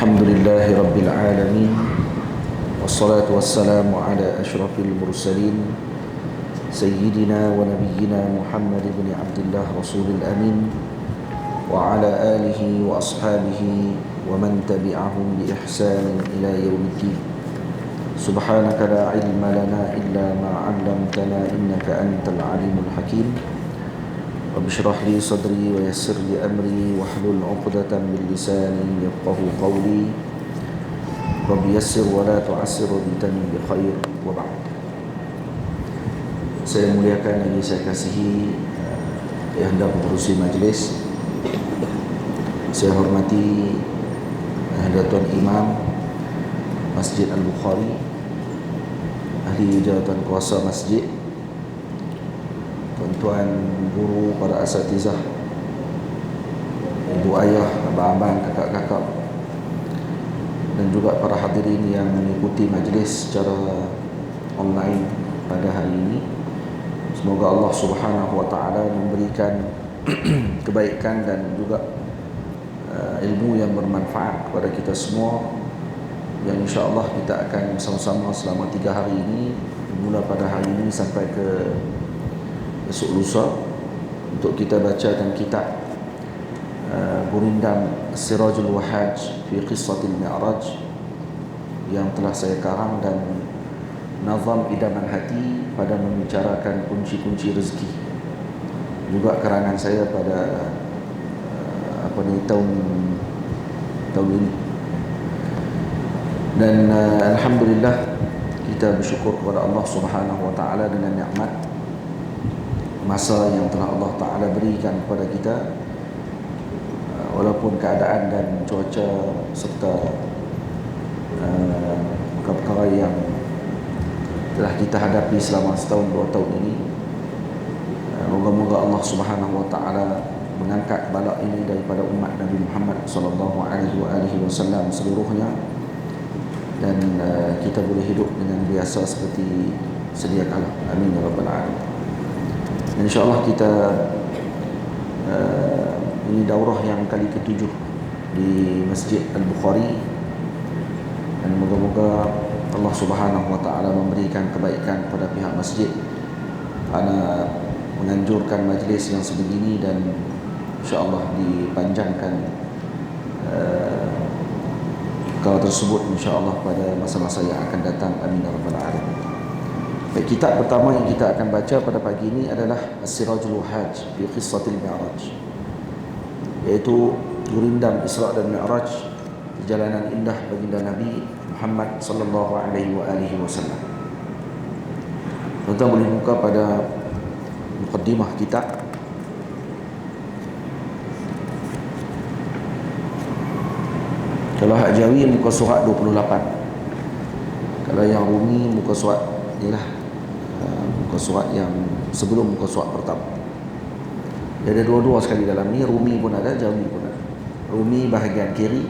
الحمد لله رب العالمين والصلاة والسلام على أشرف المرسلين سيدنا ونبينا محمد بن عبد الله رسول الأمين وعلى آله وأصحابه ومن تبعهم بإحسان إلى يوم الدين. سبحانك لا علم لنا إلا ما علمتنا إنك أنت العليم الحكيم. رب اشرح لي صدري ويسر لي أمري واحلل عقدة من لساني يفقهوا قولي. رب يسر ولا تعسر وزدني بخير وبعد. Saya muliakan lagi saya kasihi yang hendak mengurusi majlis. Saya hormati Tuan Imam Masjid Al-Bukhari, ahli jawatan kuasa masjid, tuan-tuan guru, para asatizah, ibu ayah, abang-abang, kakak-kakak, dan juga para hadirin yang mengikuti majlis secara online pada hari ini. Semoga Allah Subhanahu wa taala memberikan kebaikan dan juga ilmu yang bermanfaat kepada kita semua, yang insya-Allah kita akan sama-sama selama 3 hari ini, mula pada hari ini sampai ke esok lusa, untuk kita bacakan kitab Gurindam Sirajul Wahaj fi Qissatil Mi'raj yang telah saya karang, dan Nazam Idaman Hati pada membicarakan kunci-kunci rezeki, juga karangan saya pada tahun ini. Dan alhamdulillah kita bersyukur kepada Allah Subhanahu wa taala dengan nikmat masa yang telah Allah Ta'ala berikan kepada kita, walaupun keadaan dan cuaca serta perkara yang telah kita hadapi selama setahun 2 tahun ini. Moga-moga Allah Subhanahu wa taala mengangkat bala ini daripada umat Nabi Muhammad sallallahu alaihi wasallam seluruhnya, dan kita boleh hidup dengan biasa seperti sedia kala. Amin ya rabbal alamin. InsyaAllah kita ini daurah yang kali ke-7 di Masjid Al-Bukhari, dan moga-moga Allah Subhanahu wa taala memberikan kebaikan kepada pihak masjid kerana menganjurkan majlis yang sebegini, dan insyaAllah dipanjangkan perkara tersebut insyaAllah pada masa-masa yang akan datang. Amin ya rabbal alamin. Baik, kitab pertama yang kita akan baca pada pagi ini adalah As-Sirajul Wahaj fi Qissatil Mi'raj, iaitu Gurindam Isra' dan Mi'raj, perjalanan indah baginda Nabi Muhammad sallallahu alaihi wasallam. Tuan-tuan boleh buka pada mukaddimah kitab. Kalau hak Jawi muka surat 28, kalau yang Rumi muka surat inilah, muka surat yang sebelum muka surat pertama. Dia ada dua-dua sekali dalam ni. Rumi pun ada, Jawi pun ada. Rumi bahagian kiri,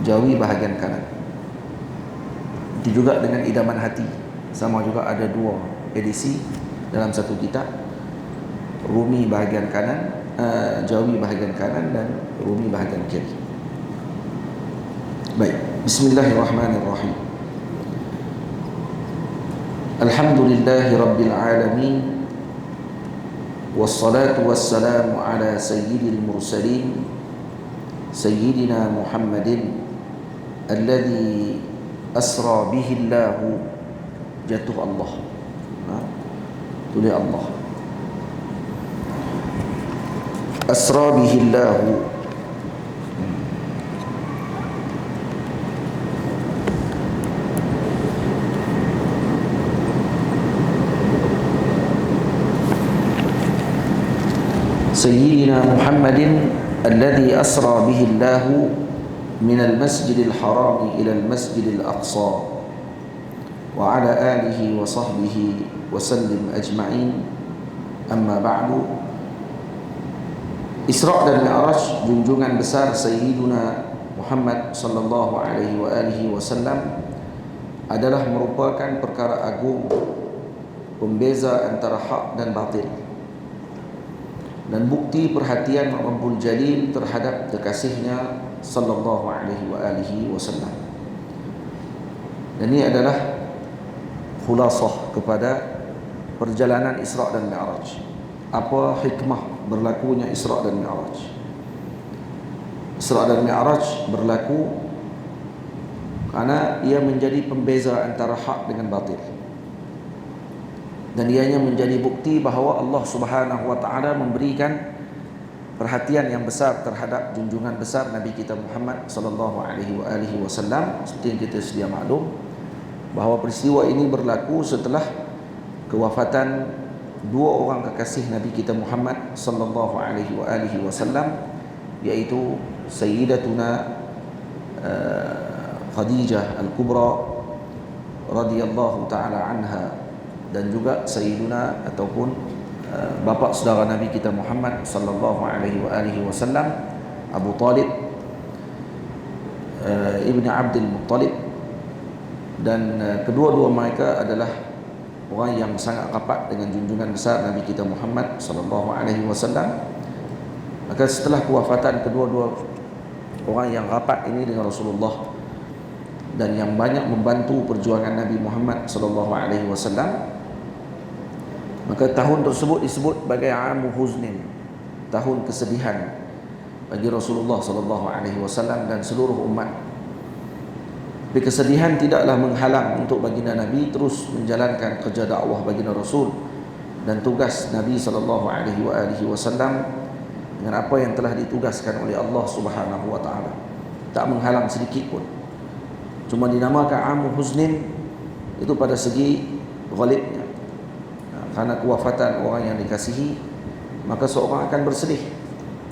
Jawi bahagian kanan. Itu juga dengan Idaman Hati, sama juga ada 2 edisi dalam satu kitab. Rumi bahagian kanan, Jawi bahagian kanan, dan Rumi bahagian kiri. Baik, bismillahirrahmanirrahim. Alhamdulillahi rabbil alamin, wassalatu wassalamu ala sayyidil mursalin sayyidina Muhammadin alladhi asra bihi Allahu, jatuh Allah, tulis Allah, asra bihi Allahu, سيدنا محمد الذي أسرى به الله من المسجد الحرام إلى المسجد الأقصى وعلى آله وصحبه وسلم أجمعين. أما بعد. Isra' dan Mi'raj, junjungan besar Sayyiduna Muhammad sallallahu alaihi wasallam, adalah merupakan perkara agung, pembeza antara hak dan batil, dan bukti perhatian Rabbul Jalil terhadap kekasihnya sallallahu alaihi wasallam. Dan ini adalah khulasah kepada perjalanan Isra' dan Mi'raj. Apa hikmah berlakunya Isra' dan Mi'raj? Isra' dan Mi'raj berlaku karena ia menjadi pembeza antara hak dengan batil. Dan ianya menjadi bukti bahawa Allah Subhanahu wa taala memberikan perhatian yang besar terhadap junjungan besar Nabi kita Muhammad sallallahu alaihi wasallam. Seperti yang kita sedia maklum bahawa peristiwa ini berlaku setelah kewafatan dua orang kekasih Nabi kita Muhammad sallallahu alaihi wasallam, iaitu Sayyidatuna Khadijah Al-Kubra radhiyallahu taala anha, dan juga Sayyiduna ataupun bapa saudara Nabi kita Muhammad sallallahu alaihi wasallam, Abu Talib ibni Abdul Muttalib. Dan kedua-dua mereka adalah orang yang sangat rapat dengan junjungan besar Nabi kita Muhammad sallallahu alaihi wasallam. Maka setelah kewafatan kedua-dua orang yang rapat ini dengan Rasulullah dan yang banyak membantu perjuangan Nabi Muhammad sallallahu alaihi wasallam, maka tahun tersebut disebut sebagai Amu Huznin, tahun kesedihan bagi Rasulullah sallallahu alaihi wasallam dan seluruh umat. Tapi kesedihan tidaklah menghalang untuk baginda Nabi terus menjalankan kerja dakwah baginda Rasul dan tugas Nabi sallallahu alaihi wasallam dengan apa yang telah ditugaskan oleh Allah Subhanahu wa taala. Tak menghalang sedikit pun. Cuma dinamakan Amu Huznin itu pada segi ghalibnya. Karena kewafatan orang yang dikasihi, maka seorang akan bersedih,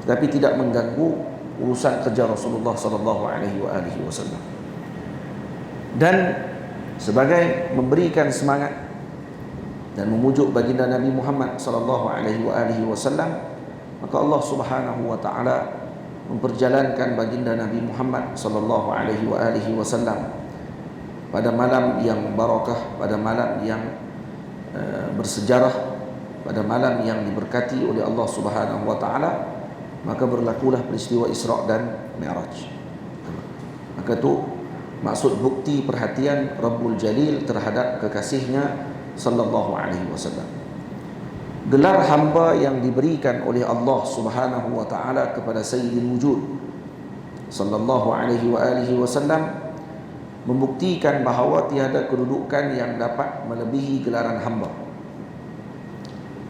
tapi tidak mengganggu urusan kerja Rasulullah sallallahu alaihi wasallam. Dan sebagai memberikan semangat dan memujuk baginda Nabi Muhammad sallallahu alaihi wasallam, maka Allah Subhanahu wa taala memperjalankan baginda Nabi Muhammad sallallahu alaihi wasallam pada malam yang barakah, pada malam yang bersejarah, pada malam yang diberkati oleh Allah Subhanahu wa taala. Maka berlakulah peristiwa Isra' dan Mi'raj. Maka itu maksud bukti perhatian Rabbul Jalil terhadap kekasihnya sallallahu alaihi wasallam. Gelar hamba yang diberikan oleh Allah Subhanahu wa taala kepada Sayyidil Wujud sallallahu alaihi wasallam membuktikan bahawa tiada kedudukan yang dapat melebihi gelaran hamba.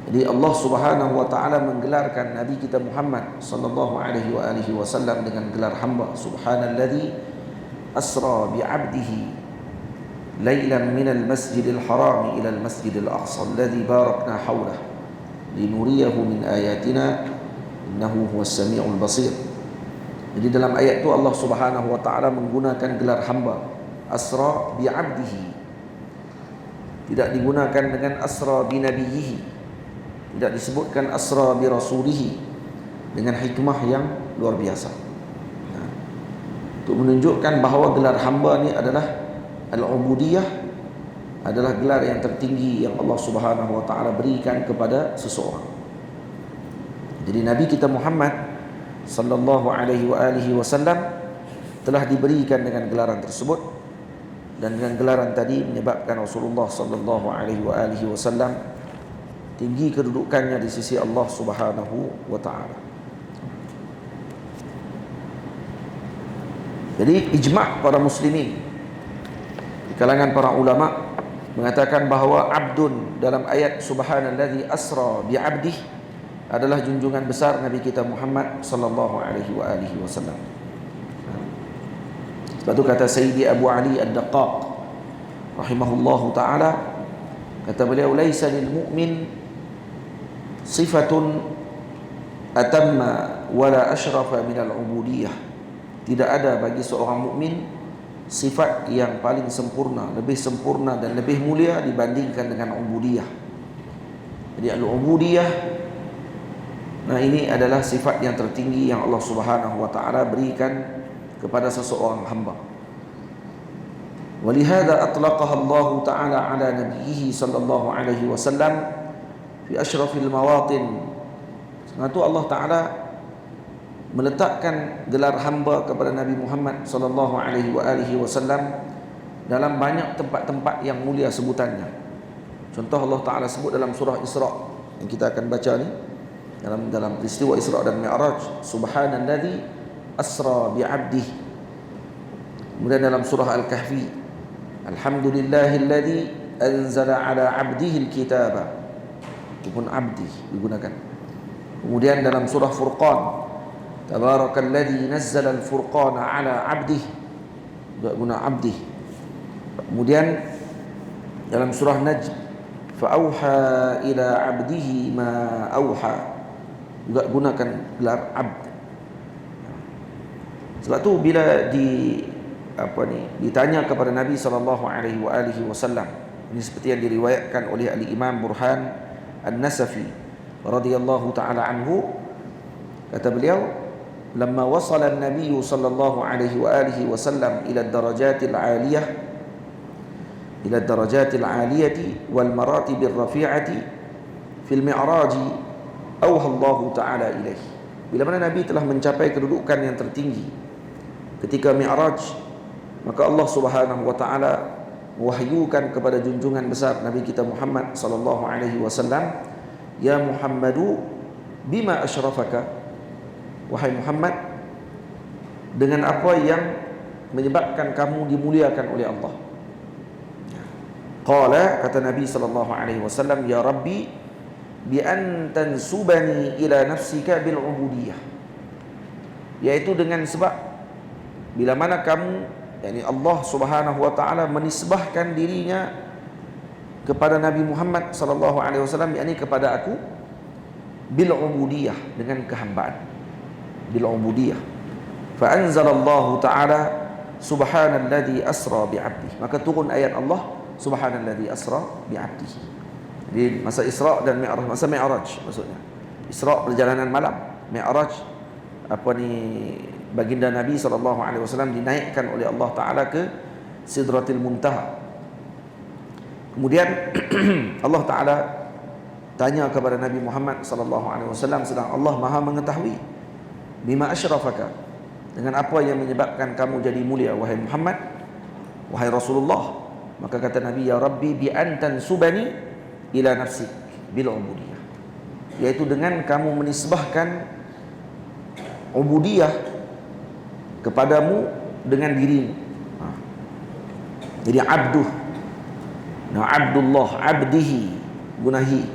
Jadi Allah Subhanahu wa taala menggelarkan Nabi kita Muhammad sallallahu alaihi wasallam dengan gelar hamba. Subhanalladzi asra bi'abdihi laylan minal masjidil haram ila al masjidil aqsa alladhi barakna hawlah linuriyahu min ayatina innahu huwas sami'ul basir. Jadi dalam ayat itu Allah Subhanahu wa taala menggunakan gelar hamba, asra bi'abdihi. Tidak digunakan dengan asra binabiyhi, tidak disebutkan asra bi rasulihi, dengan hikmah yang luar biasa. Untuk menunjukkan bahawa gelar hamba ni adalah al-ubudiyah, adalah gelar yang tertinggi yang Allah Subhanahu wa taala berikan kepada seseorang. Jadi Nabi kita Muhammad sallallahu alaihi wasallam telah diberikan dengan gelaran tersebut, dan dengan gelaran tadi menyebabkan Rasulullah sallallahu alaihi wasallam tinggi kedudukannya di sisi Allah Subhanahu wa taala. Jadi ijma' para muslimin di kalangan para ulama mengatakan bahawa abdun dalam ayat subhanalladzi asra bi'abdih adalah junjungan besar Nabi kita Muhammad sallallahu alaihi wasallam. Sebab itu kata Sayyidi Abu Ali Ad-Daqqaq rahimahullahu taala, kata beliau, laisa lil mu'min sifatun atamma wala ashrafa min al-ubudiyah. Tidak ada bagi seorang mukmin sifat yang paling sempurna, lebih sempurna dan lebih mulia dibandingkan dengan ubudiyah. Jadi al-ubudiyah, nah ini adalah sifat yang tertinggi yang Allah Subhanahu wa taala berikan kepada seseorang hamba. Walihada atlaqaha Allah taala ala nabiyhi sallallahu alaihi wasallam fi asyrafil mawatin. Sebab itu Allah taala meletakkan gelar hamba kepada Nabi Muhammad sallallahu alaihi wasallam dalam banyak tempat-tempat yang mulia sebutannya. Contoh Allah Taala sebut dalam surah Isra yang kita akan baca ni, dalam peristiwa Isra dan Mi'raj, subhanalladzi asra bi'abdihi. Kemudian dalam surah Al-Kahfi, alhamdulillahilladzi anzala ala 'abdihi al-kitaba. Itu pun abdi digunakan. Kemudian dalam surah Furqan, tabarakalladzi nazzala al-furqana ala 'abdihi, juga guna abdi. Kemudian dalam surah Najm, fa'auha ila 'abdihi ma auha, juga gunakan gelar abd. Sebab tu bila ditanya kepada Nabi sallallahu alaihi wasallam, ini seperti yang diriwayatkan oleh Al-Imam Burhan An-Nasafi radhiyallahu taala anhu, kata beliau, lamma wasala an-nabiy sallallahu alaihi wasallam ila ad-darajatil 'aliyah ila ad-darajatil 'aliyati wal maratibil rafi'ati fil mi'raj awha Allah taala ilaihi. Bila mana Nabi telah mencapai kedudukan yang tertinggi ketika Mi'raj, maka Allah Subhanahu wa taala wahyukan kepada junjungan besar Nabi kita Muhammad sallallahu alaihi wasallam, ya Muhammadu bima asyrafaka, wahai Muhammad, dengan apa yang menyebabkan kamu dimuliakan oleh Allah. Qala, kata Nabi sallallahu alaihi wasallam, ya Rabbi bi an tansubani ila nafsika bil ubudiyah, yaitu dengan sebab bila mana kamu, yakni Allah Subhanahu wa taala, menisbahkan dirinya kepada Nabi Muhammad sallallahu alaihi wasallam, yakni kepada aku, bil ubudiyah, dengan kehambaan, bil ubudiyah. Fa anzalallahu taala subhanalladzi asra bi 'abdihi, maka turun ayat Allah subhanalladzi asra bi 'abdihi. Jadi masa Isra dan Mi'raj, masa Mi'raj maksudnya. Isra perjalanan malam, Mi'raj baginda Nabi SAW dinaikkan oleh Allah Ta'ala ke Sidratil Muntaha. Kemudian Allah Ta'ala tanya kepada Nabi Muhammad SAW, sedang Allah Maha mengetahui, bima asyrafaka, dengan apa yang menyebabkan kamu jadi mulia wahai Muhammad, wahai Rasulullah. Maka kata Nabi, ya Rabbi bi antan subani ila nafsik bil ubudiyah, yaitu dengan kamu menisbahkan ubudiyah kepadamu dengan dirimu. Jadi abduh, Abdullah, abdihi, gunahi,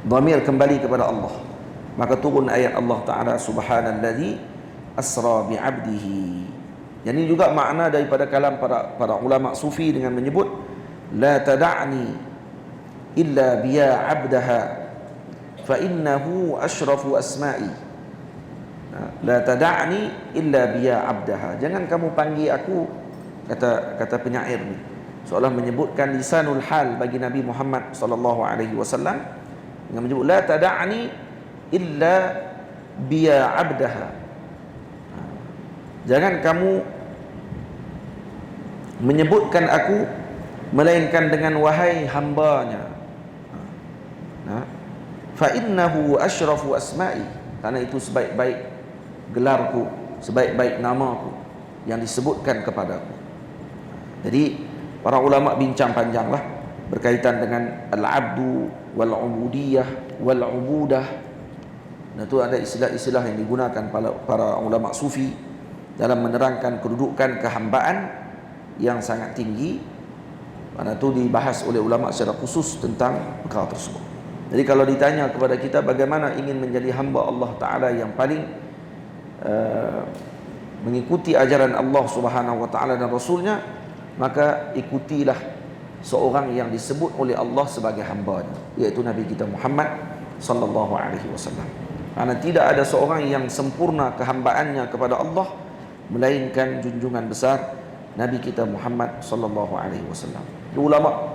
dhamir kembali kepada Allah. Maka turun ayat Allah Ta'ala subhanalladzi asra bi 'abdihi. Jadi juga makna daripada kalam para ulama sufi dengan menyebut la tada'ni illa biya 'abdaha fa innahu asyrafu asma'i. La tada'ni illa biya 'abdaha, jangan kamu panggil aku, kata penyair ni, seolah menyebutkan lisanul hal bagi Nabi Muhammad sallallahu alaihi wasallam dengan menyebut la tada'ni illa biya 'abdaha, jangan kamu menyebutkan aku melainkan dengan wahai hambanya. Fa innahu asyrafu asma'i, karena itu sebaik-baik gelarku, sebaik-baik namaku yang disebutkan kepadaku. Jadi para ulama bincang panjanglah berkaitan dengan al-abdu wal ubudiyah wal ubudah. Nah, itu ada istilah-istilah yang digunakan para ulama sufi dalam menerangkan kedudukan kehambaan yang sangat tinggi. Mana itu dibahas oleh ulama secara khusus tentang perkara tersebut. Jadi kalau ditanya kepada kita bagaimana ingin menjadi hamba Allah Ta'ala yang paling mengikuti ajaran Allah Subhanahu wa Ta'ala dan Rasulnya, maka ikutilah seorang yang disebut oleh Allah sebagai hamba-Nya, yaitu Nabi kita Muhammad sallallahu alaihi wasallam. Karena tidak ada seorang yang sempurna kehambaannya kepada Allah melainkan junjungan besar Nabi kita Muhammad sallallahu alaihi wasallam. Ulama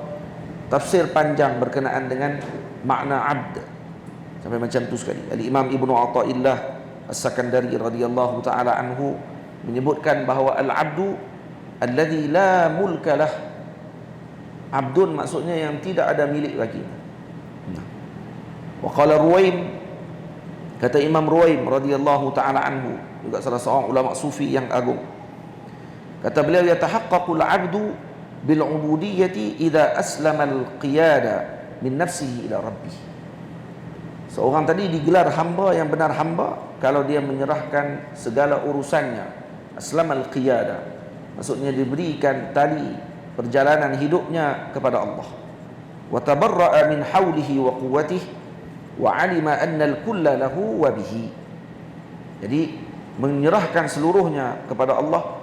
tafsir panjang berkenaan dengan makna abd sampai macam tu sekali. Al-Imam Ibnu Athaillah As-Sakandari radhiyallahu taala anhu menyebutkan bahawa al-abdu alladhi la mulka lah, abdun maksudnya yang tidak ada milik bagi. Wa qala Ruwaim Kata Imam Ruwaim radhiyallahu taala anhu, juga salah seorang ulama sufi yang agung. Kata beliau, yatahaqqaqul 'abdu bil 'ubudiyyati idza aslama al-qiyada min nafsihi ila rabbih. Seorang tadi digelar hamba yang benar hamba kalau dia menyerahkan segala urusannya, aslama al-qiyada, maksudnya diberikan tali perjalanan hidupnya kepada Allah. Wa tabarra'a min haulihi wa quwwatihi wa 'alima anna al-kulla lahu wa bihi. Jadi menyerahkan seluruhnya kepada Allah,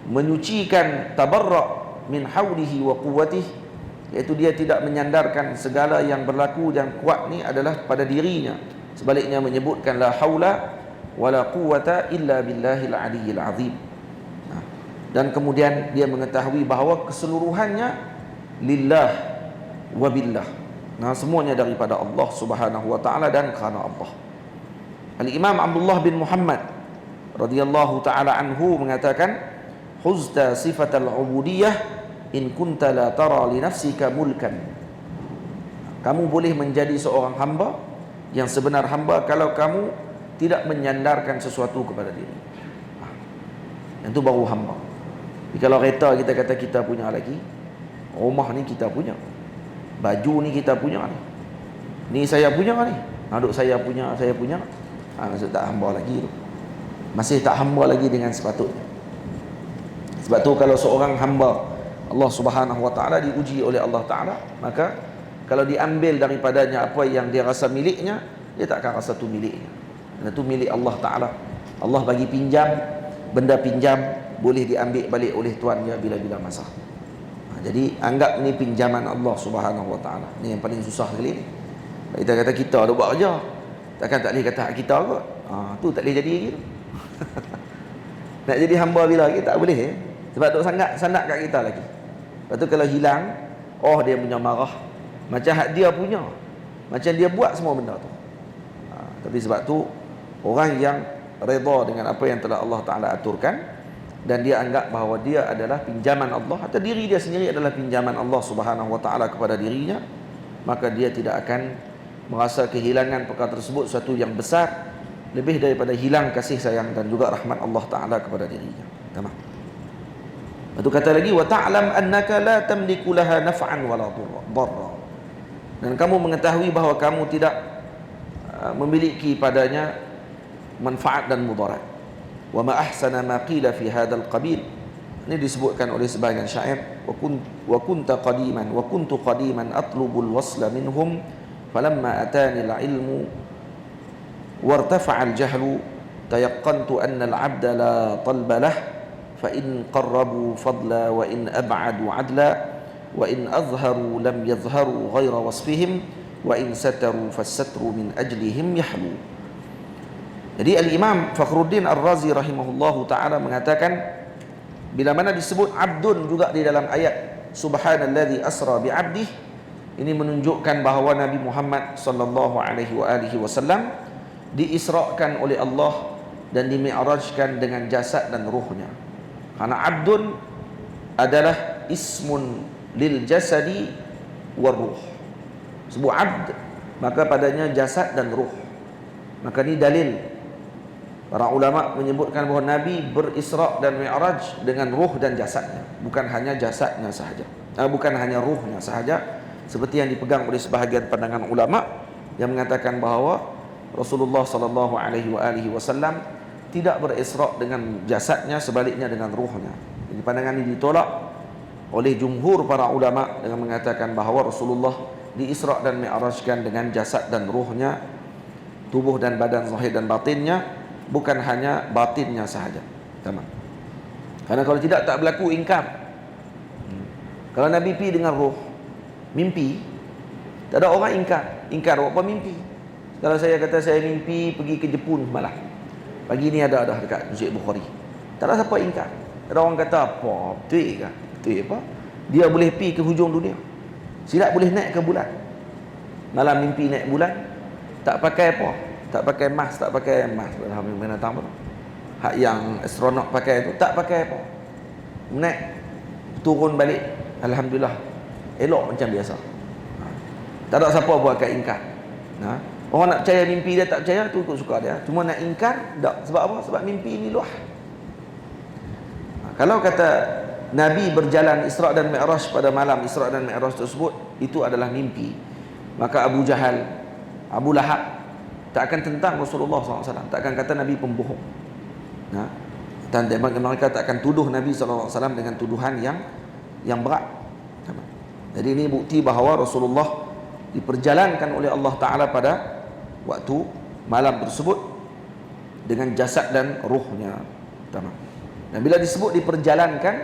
menyucikan tabarra' min haulihi wa quwwatihi, iaitu dia tidak menyandarkan segala yang berlaku dan kuat ni adalah pada dirinya. Sebaliknya menyebutkan la haula wala quwwata illa billahil aliyyil azim. Dan kemudian dia mengetahui bahawa keseluruhannya lillah wa billah. Semuanya daripada Allah Subhanahu wa taala dan kerana Allah. Al-Imam Abdullah bin Muhammad radhiyallahu taala anhu mengatakan, huzta sifatal ubudiyah in kunta la tara li nafsika mulkan. Kamu boleh menjadi seorang hamba yang sebenar hamba kalau kamu tidak menyandarkan sesuatu kepada diri. Yang itu baru hamba. Jadi kalau kereta kita kata kita punya lagi, rumah ni kita punya, baju ni kita punya ni saya punya ni, duk saya punya, maksud tak hamba lagi tu. Masih tak hamba lagi dengan sepatutnya. Sebab tu kalau seorang hamba Allah Subhanahu wa taala diuji oleh Allah taala, maka kalau diambil daripadanya apa yang dia rasa miliknya, dia tak akan rasa tu miliknya. Dan itu milik Allah taala. Allah bagi pinjam, benda pinjam boleh diambil balik oleh tuannya bila-bila masa. Jadi anggap ni pinjaman Allah Subhanahu wa taala. Ni yang paling susah sekali ni. Kita kata kita dah buat kerja, takkan tak boleh kata hak kita kot. Tu tak boleh jadi gitu. Nak jadi hamba bila lagi tak boleh. Sebab tu sangat kat kita lagi. Lepas tu kalau hilang, dia punya marah. Macam hak dia punya, macam dia buat semua benda tu. Tapi sebab tu orang yang redha dengan apa yang telah Allah Ta'ala aturkan, dan dia anggap bahawa dia adalah pinjaman Allah, atau diri dia sendiri adalah pinjaman Allah Subhanahu Wa Ta'ala kepada dirinya, maka dia tidak akan merasa kehilangan perkara tersebut suatu yang besar, lebih daripada hilang kasih sayang dan juga rahmat Allah Ta'ala kepada dirinya. Tamam. Itu kata lagi, wa ta'lam annaka la tamliku laha naf'an wala dharra. Dan kamu mengetahui bahawa kamu tidak memiliki padanya manfaat dan mudarat. Wa ma ahsana ma qila fi hadzal qabil. Ini disebutkan oleh sebahagian syair, wa kunta qadiman wa kuntu qadiman atlubul wasla minhum falamma atani al-ilmu wartafa'a al-jahlu tayaqqantu anna al-'abda la talba lah fa in qarrabu fadla wa in ab'adu 'adla wa in azharu lam yadhharu ghaira wasfihim wa in sataru fasatru min ajlihim yahlu. Jadi Al-Imam Fakhruddin Ar-Razi rahimahullahu ta'ala mengatakan, bila mana disebut abdun juga di dalam ayat subhanalladzi asra bi'abdih, ini menunjukkan bahawa Nabi Muhammad sallallahu alaihi wasallam diisrakan oleh Allah dan dimi'rajkan dengan jasad dan ruhnya. Karena abdun adalah ismun lil jasadi war ruh. Sebut abd, maka padanya jasad dan ruh. Maka ini dalil. Para ulama menyebutkan bahawa Nabi berisra' dan mi'raj dengan ruh dan jasadnya, bukan hanya jasadnya sahaja, bukan hanya ruhnya sahaja, seperti yang dipegang oleh sebahagian pandangan ulama yang mengatakan bahawa Rasulullah sallallahu alaihi wasallam tidak berisra' dengan jasadnya, sebaliknya dengan ruhnya. Jadi pandangan ini ditolak oleh jumhur para ulama dengan mengatakan bahawa Rasulullah diisra' dan mi'rajkan dengan jasad dan ruhnya, tubuh dan badan zahir dan batinnya, bukan hanya batinnya sahaja. Tamam. Karena kalau tidak, tak berlaku ingkar. Kalau Nabi pergi dengan ruh, mimpi, tak ada orang ingkar apa mimpi. Kalau saya kata saya mimpi pergi ke Jepun malam, pagi ni ada dekat Masjid Bukhari, tak ada siapa ingkar. Ada orang kata apa, betul ke? Betul apa? Dia boleh pergi ke hujung dunia, silap boleh naik ke bulan. Malam mimpi naik bulan, tak pakai apa, tak pakai mask, Alhamdulillah tahu. Hak yang astronot pakai itu tak pakai apa, naik turun balik, alhamdulillah elok macam biasa. Tak ada siapa buat kat ingkar. Orang nak percaya mimpi dia, tak percaya, tu ikut suka dia. Cuma nak ingkar, tak. Sebab apa? Sebab mimpi ini luah. Kalau kata Nabi berjalan Isra' dan Mi'raj pada malam Isra' dan Mi'raj tersebut, itu adalah mimpi, maka Abu Jahal, Abu Lahab tak akan tentang Rasulullah SAW, tak akan kata Nabi pembohong. Dan mereka tak akan tuduh Nabi SAW dengan tuduhan yang berat. Jadi ini bukti bahawa Rasulullah diperjalankan oleh Allah Ta'ala pada waktu malam tersebut dengan jasad dan ruhnya. Dan bila disebut diperjalankan,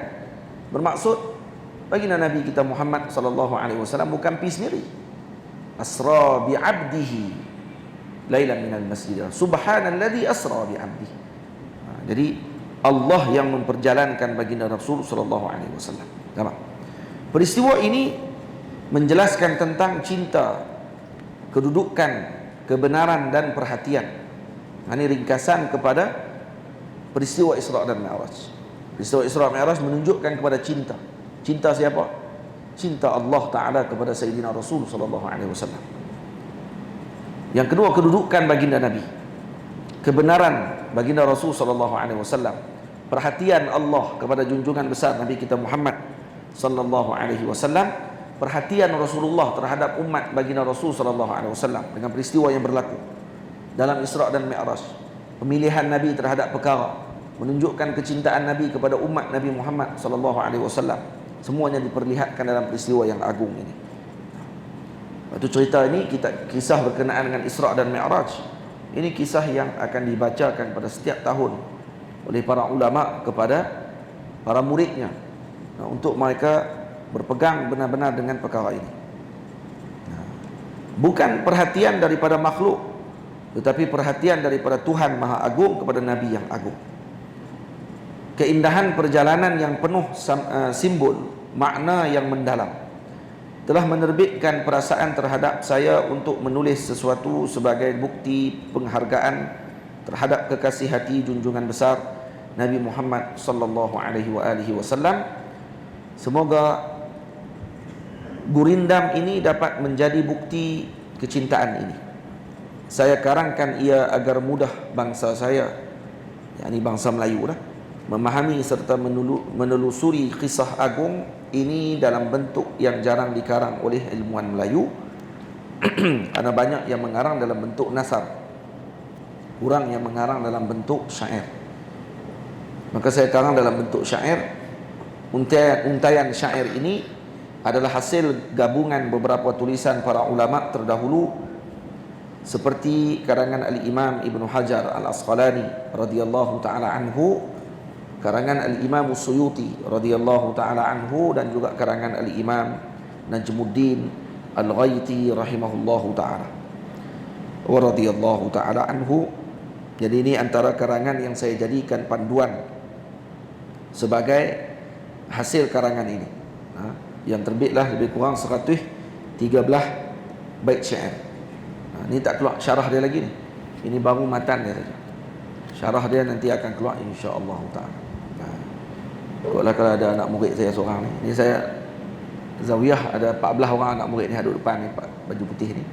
bermaksud baginda Nabi kita Muhammad SAW bukan pergi sendiri. Asra bi'abdihi lailan minal masjidil subhanalladzi asra bi'abdihi. Jadi Allah yang memperjalankan baginda Rasul SAW. Peristiwa ini menjelaskan tentang cinta, kedudukan, kebenaran dan perhatian. Ini ringkasan kepada peristiwa Isra' dan Mi'raj. Peristiwa Isra' Mi'raj menunjukkan kepada cinta. Cinta siapa? Cinta Allah Ta'ala kepada Sayyidina Rasul SAW. Yang kedua, kedudukan baginda Nabi, kebenaran baginda Rasul SAW, perhatian Allah kepada junjungan besar Nabi kita Muhammad SAW, perhatian Rasulullah terhadap umat baginda Rasul SAW dengan peristiwa yang berlaku dalam Isra' dan Mi'raj. Pemilihan Nabi terhadap perkara menunjukkan kecintaan Nabi kepada umat Nabi Muhammad SAW. Semuanya diperlihatkan dalam peristiwa yang agung ini. Waktu cerita ini, kita kisah berkenaan dengan Isra' dan Mi'raj. Ini kisah yang akan dibacakan pada setiap tahun oleh para ulama kepada para muridnya, untuk mereka berpegang benar-benar dengan perkara ini. Bukan perhatian daripada makhluk, tetapi perhatian daripada Tuhan Maha Agung kepada Nabi yang agung. Keindahan perjalanan yang penuh simbol, makna yang mendalam, telah menerbitkan perasaan terhadap saya untuk menulis sesuatu sebagai bukti penghargaan terhadap kekasih hati junjungan besar Nabi Muhammad sallallahu alaihi wasallam. Semoga gurindam ini dapat menjadi bukti kecintaan ini. Saya karangkan ia agar mudah bangsa saya, yakni bangsa Melayu lah, memahami serta menelusuri kisah agung ini dalam bentuk yang jarang dikarang oleh ilmuwan Melayu. Karena banyak yang mengarang dalam bentuk nasar, kurang yang mengarang dalam bentuk syair. Maka saya karang dalam bentuk syair. Untayan syair ini adalah hasil gabungan beberapa tulisan para ulama terdahulu, seperti karangan Al-Imam Ibn Hajar Al-Asqalani radhiyallahu ta'ala anhu, karangan Al-Imam Suyuti radhiyallahu ta'ala anhu, dan juga karangan Al-Imam Najmuddin Al-Ghaiti rahimahullahu ta'ala wa radhiyallahu ta'ala anhu. Jadi ini antara karangan yang saya jadikan panduan sebagai hasil karangan ini, yang terbitlah lebih kurang 113 bait syair. Ini tak keluar syarah dia lagi ni. Ini baru matan dia saja. Syarah dia nanti akan keluar insya-Allah taala. Kalau ada anak murid saya seorang ni. Ini saya zawiyah ada 14 orang anak murid ni duduk depan ni, baju putih ni.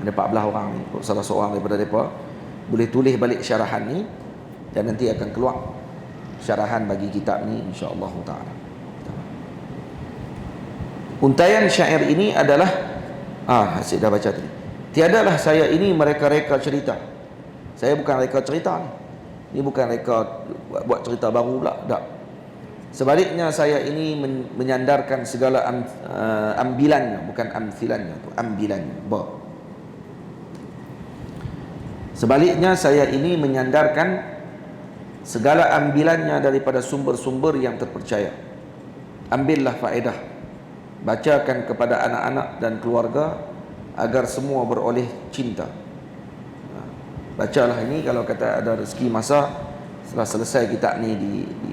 Ada 14 orang ni. Kalau salah seorang daripada mereka boleh tulis balik syarahan ni, dan nanti akan keluar syarahan bagi kitab ni insya-Allah taala. Untayan syair ini adalah saya dah baca tadi. Tiadalah saya ini mereka-reka cerita. Saya bukan reka cerita ni. Ini bukan reka buat cerita baru pula, tak. Sebaliknya saya ini menyandarkan segala ambilannya, bukan amthilannya, tu ambilannya. Sebaliknya saya ini menyandarkan segala ambilannya daripada sumber-sumber yang terpercaya. Ambillah faedah, bacakan kepada anak-anak dan keluarga agar semua beroleh cinta. Bacalah ini, kalau kata ada rezeki masa setelah selesai kitab ni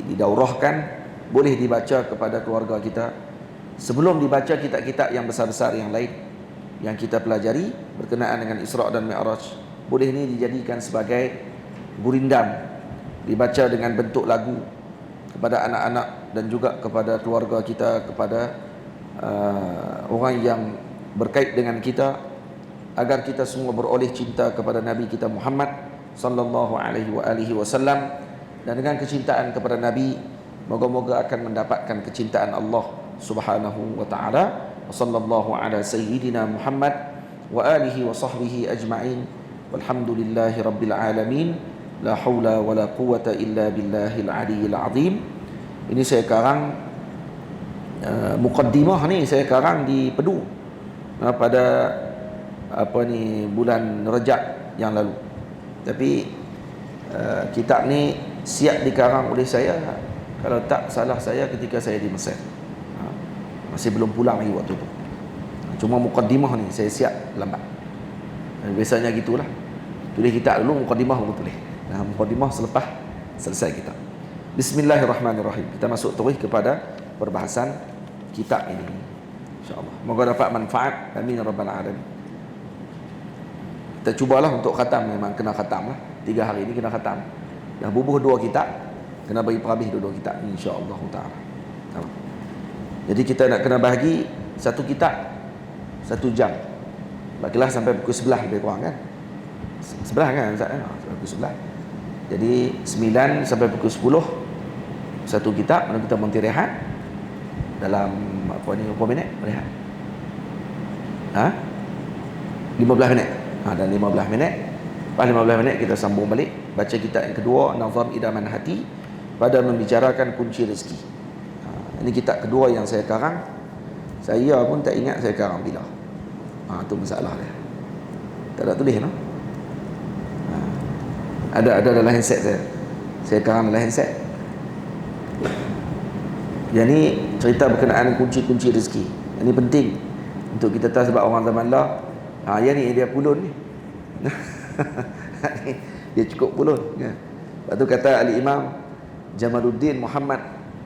didaurahkan, boleh dibaca kepada keluarga kita sebelum dibaca kitab-kitab yang besar-besar yang lain yang kita pelajari berkenaan dengan Isra' dan Mi'raj. Boleh ini dijadikan sebagai gurindam, dibaca dengan bentuk lagu kepada anak-anak dan juga kepada keluarga kita, kepada orang yang berkait dengan kita, agar kita semua beroleh cinta kepada Nabi kita Muhammad sallallahu alaihi wasallam, dan dengan kecintaan kepada Nabi moga-moga akan mendapatkan kecintaan Allah Subhanahu wa taala. Sallallahu ala sayyidina Muhammad wa alihi wa sahbihi ajma'in. Walhamdulillahi rabbil alamin. La haula wa la quwata illa billahil aliyyil azim. Ini saya karang muqaddimah ni, saya karang di Pedu pada bulan Rejab yang lalu. Tapi kitab ni siap dikarang oleh saya, kalau tak salah saya, ketika saya di Mesir. Masih belum pulang lagi waktu tu. Cuma muqaddimah ni saya siap lambat. Biasanya gitulah. Tulis kitab dulu, muqaddimah baru tulis. Muqaddimah selepas selesai kitab. Bismillahirrahmanirrahim. Kita masuk terus kepada perbahasan kitab ini, insya-Allah. Moga dapat manfaat. Amin ya rabbal alamin. Kita cubalah untuk khatam, memang kena khatam lah. 3 hari ini kena khatam. Dah bubuh 2 kitab, kena bagi perhabis 2 kitab insya-Allah taala. Jadi kita nak kena bahagi satu kitab 1 jam. Bagilah sampai pukul 11 lebih kurang kan. 11 kan Ustaz? Pukul 11. Jadi 9 sampai pukul 10 satu kitab, lalu kita berhenti rehat dalam berapa minit rehat? 15 minit. Dan 15 minit. Lepas 15 minit kita sambung balik baca kitab yang kedua, Nazam Idaman Hati pada membicarakan kunci rezeki. Ini kitab kedua yang saya karang. Saya pun tak ingat saya karang bila. Itu masalah dia. Tak ada tulis no? Ada dalam handset saya. Saya karang dalam handset. Yang ni cerita berkenaan kunci-kunci rezeki. Ini penting untuk kita tahu, sebab orang zaman lah, yang ni dia pulun ni. Dia cukup pulun. Lepas tu kata Al-Imam Jamaluddin Muhammad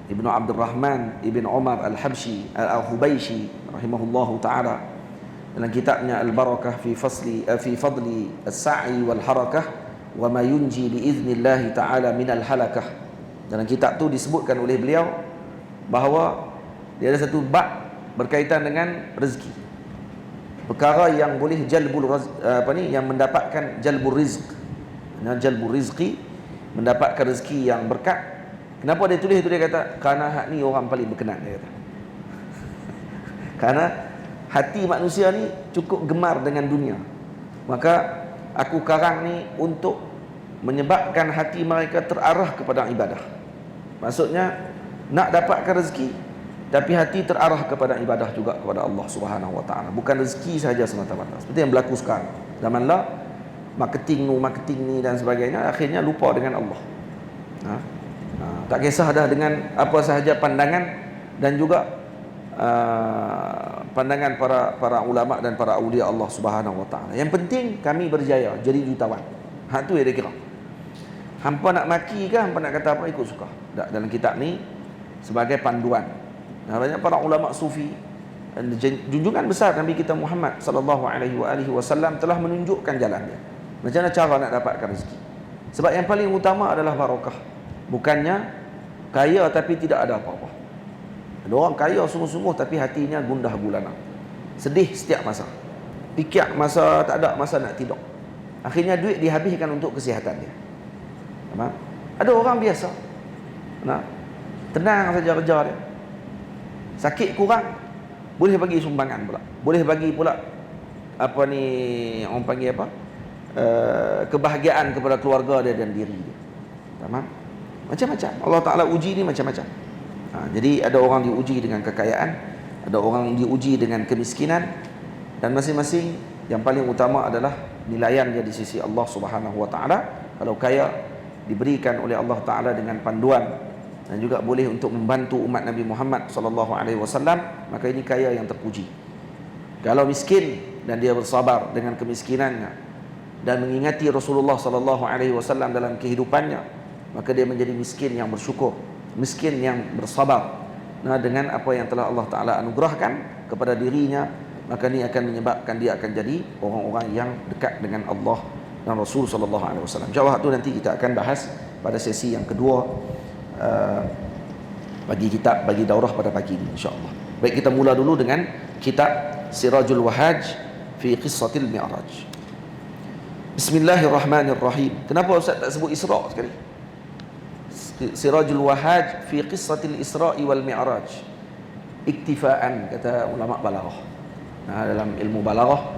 Ibnu Abdul Rahman Ibn Umar Al-Habshi Al-Hubayshi rahimahullahu ta'ala, dalam kitabnya Al-Barakah fi fadli as-sa'i wal harakah wa ma yunji biiznillah ta'ala minal halakah. Dalam kitab tu disebutkan oleh beliau bahawa dia ada satu bab berkaitan dengan rezeki, perkara yang boleh yang mendapatkan jalbur rizq. Jalbur rizqi, mendapatkan rezeki yang berkat. Kenapa dia tulis itu? Dia kata kerana hak ni orang paling berkenan, dia kata. Kerana hati manusia ni cukup gemar dengan dunia, maka aku karang ni untuk menyebabkan hati mereka terarah kepada ibadah. Maksudnya nak dapatkan rezeki, tapi hati terarah kepada ibadah juga kepada Allah Subhanahu wa taala. Bukan rezeki saja semata-mata. Seperti yang berlaku sekarang. Zaman lah marketing ni dan sebagainya, akhirnya lupa dengan Allah. Tak kisah dah dengan apa sahaja pandangan dan juga pandangan para ulama dan para awliya Allah Subhanahu wa taala. Yang penting kami berjaya jadi jutawan. Hak tu yang dia kira. Hampa nak maki ke, hampa nak kata apa, ikut suka. Dalam kitab ni sebagai panduan. Banyak para ulama sufi, junjungan besar Nabi kita Muhammad sallallahu alaihi wasallam telah menunjukkan jalan dia. Macam mana cara nak dapatkan rezeki. Sebab yang paling utama adalah barakah. Bukannya kaya tapi tidak ada apa-apa. Ada orang kaya sungguh-sungguh tapi hatinya gundah gulana, sedih setiap masa, fikir masa tak ada masa nak tidur. Akhirnya duit dihabiskan untuk kesihatan dia. Ada orang biasa, tenang saja kerja dia, sakit kurang boleh bagi sumbangan pula, boleh bagi pula orang panggil kebahagiaan kepada keluarga dia dan diri dia. Macam-macam Allah Ta'ala uji ni macam-macam. Jadi ada orang diuji dengan kekayaan, ada orang diuji dengan kemiskinan, dan masing-masing yang paling utama adalah nilaiannya di sisi Allah Subhanahu wa taala. Kalau kaya diberikan oleh Allah Ta'ala dengan panduan dan juga boleh untuk membantu umat Nabi Muhammad sallallahu alaihi wasallam, maka ini kaya yang terpuji. Kalau miskin dan dia bersabar dengan kemiskinannya dan mengingati Rasulullah sallallahu alaihi wasallam dalam kehidupannya, maka dia menjadi miskin yang bersyukur, miskin yang bersabar dengan apa yang telah Allah Ta'ala anugerahkan kepada dirinya. Maka ini akan menyebabkan dia akan jadi orang-orang yang dekat dengan Allah dan Rasul sallallahu alaihi wasallam. InsyaAllah itu nanti kita akan bahas pada sesi yang kedua bagi daurah pada pagi ini, insyaAllah. Baik, kita mula dulu dengan kitab Sirajul Wahaj fi qissatil mi'raj. Bismillahirrahmanirrahim. Kenapa Ustaz tak sebut Isra sekali? Sirajul Wahaj fi qissatil Isra'i wal Mi'raj. Iktifaan, kata ulama balaghah. Dalam ilmu balaghah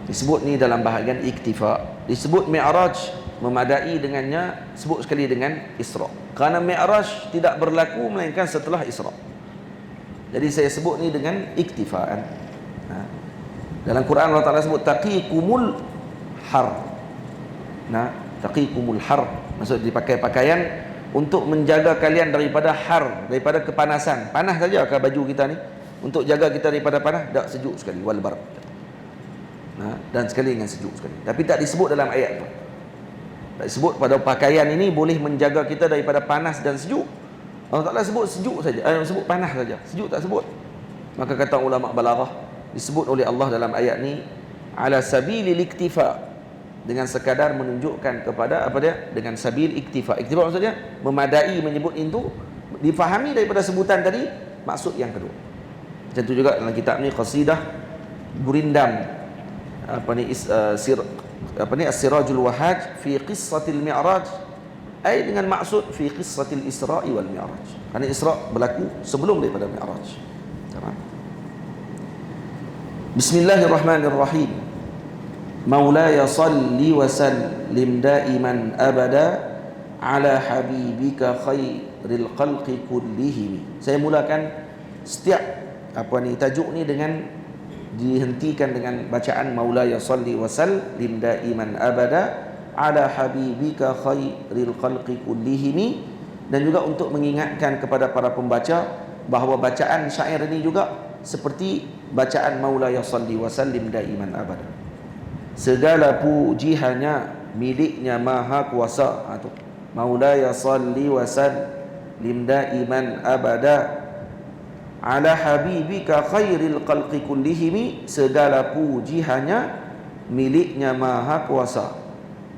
disebut ni dalam bahagian iktifa. Disebut Mi'raj memadai dengannya, sebut sekali dengan Isra. Kerana Mi'raj tidak berlaku melainkan setelah Isra. Jadi saya sebut ni dengan iktifaan. Dalam Quran Allah Ta'ala sebut taqikumul har. Taqikumul har, maksud dipakai pakaian untuk menjaga kalian daripada har, daripada kepanasan. Panas saja ke baju kita ni? Untuk jaga kita daripada panas, tak, sejuk sekali, wal bar. Dan sekali dengan sejuk sekali. Tapi tak disebut dalam ayat tu. Tak disebut pada pakaian ini boleh menjaga kita daripada panas dan sejuk. Allah Ta'ala sebut sejuk saja, sebut panas saja, sejuk tak sebut. Maka kata ulama balaghah, disebut oleh Allah dalam ayat ni ala sabilil iktifa, dengan sekadar menunjukkan kepada apa dia, dengan sabil iktifa. Iktifa maksudnya memadai menyebut itu, difahami daripada sebutan tadi maksud yang kedua. Macam tu juga dalam kitab ni qasidah Gurindam As-Sirajul Wahaj fi qissatil Mi'raj, ai dengan maksud fi qissatil Isra'i wal Mi'raj. Kerana Isra' berlaku sebelum daripada Mi'raj. Bismillahirrahmanirrahim. Maulaya salli wa sallim daiman abada ala habibika khairil khalqi kullihim. Saya mulakan setiap tajuk ni dengan dihentikan dengan bacaan Maulaya salli wa sallim daiman abada ala habibika khairil khalqi kullihim, dan juga untuk mengingatkan kepada para pembaca bahawa bacaan syair ini juga seperti bacaan Maulaya salli wa sallim daiman abada. Segala puji hanya miliknya Maha Kuasa. Maulaya salli wa sallim daiman abada ala habibika khairil khalqi kullihim. Segala puji hanya miliknya Maha Kuasa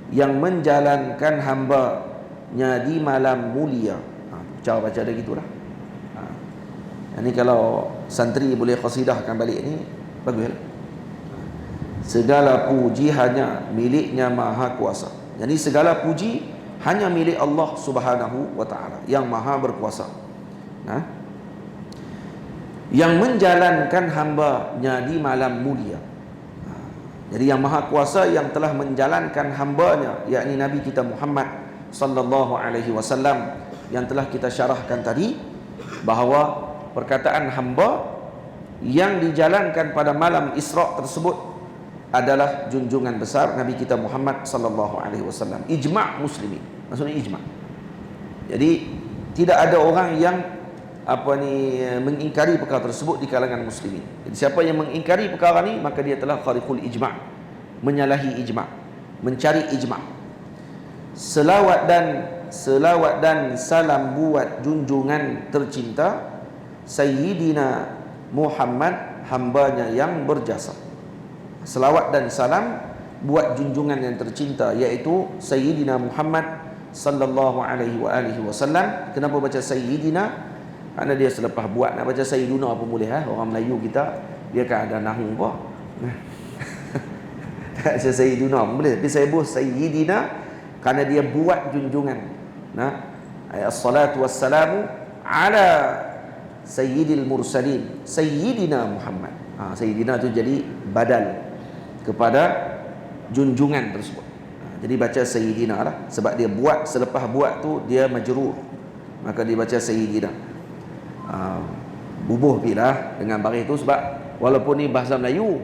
yang menjalankan hamba-Nya di malam mulia. Cara baca dia gitulah. Ini kalau santri boleh qasidahkan balik ni, baguslah. Segala puji hanya miliknya Maha Kuasa. Jadi segala puji hanya milik Allah Subhanahu wa Ta'ala yang Maha berkuasa, yang menjalankan hamba-Nya di malam mulia. Jadi yang Maha Kuasa yang telah menjalankan hamba-Nya, yakni Nabi kita Muhammad sallallahu alaihi wasallam, yang telah kita syarahkan tadi, bahawa perkataan hamba yang dijalankan pada malam Isra' tersebut adalah junjungan besar Nabi kita Muhammad sallallahu alaihi wasallam. Ijma' muslimin, maksudnya ijma'. Jadi tidak ada orang yang mengingkari perkara tersebut di kalangan muslimin. Jadi siapa yang mengingkari perkara ni, maka dia telah khariqul ijma', menyalahi ijma', mencari ijma'. Selawat dan salam buat junjungan tercinta Sayyidina Muhammad, hambanya yang berjasa. Selawat dan salam buat junjungan yang tercinta, iaitu Sayyidina Muhammad sallallahu alaihi wasallam. Kenapa baca Sayyidina? Kerana dia selepas buat nak baca Sayyiduna pun boleh. Orang Melayu kita, dia kan ada nahu apa. Tak baca Sayyiduna pun boleh, tapi saya buat Sayyidina kerana dia buat junjungan. As-salatu wassalamu ala Sayyidil Mursalin, Sayyidina Muhammad. Sayyidina tu jadi badal kepada junjungan tersebut. Jadi baca Sayyidina lah, sebab dia buat, selepas buat tu dia majrur, maka dia baca Sayyidina. Bubuh pilah dengan baris tu, sebab walaupun ni bahasa Melayu,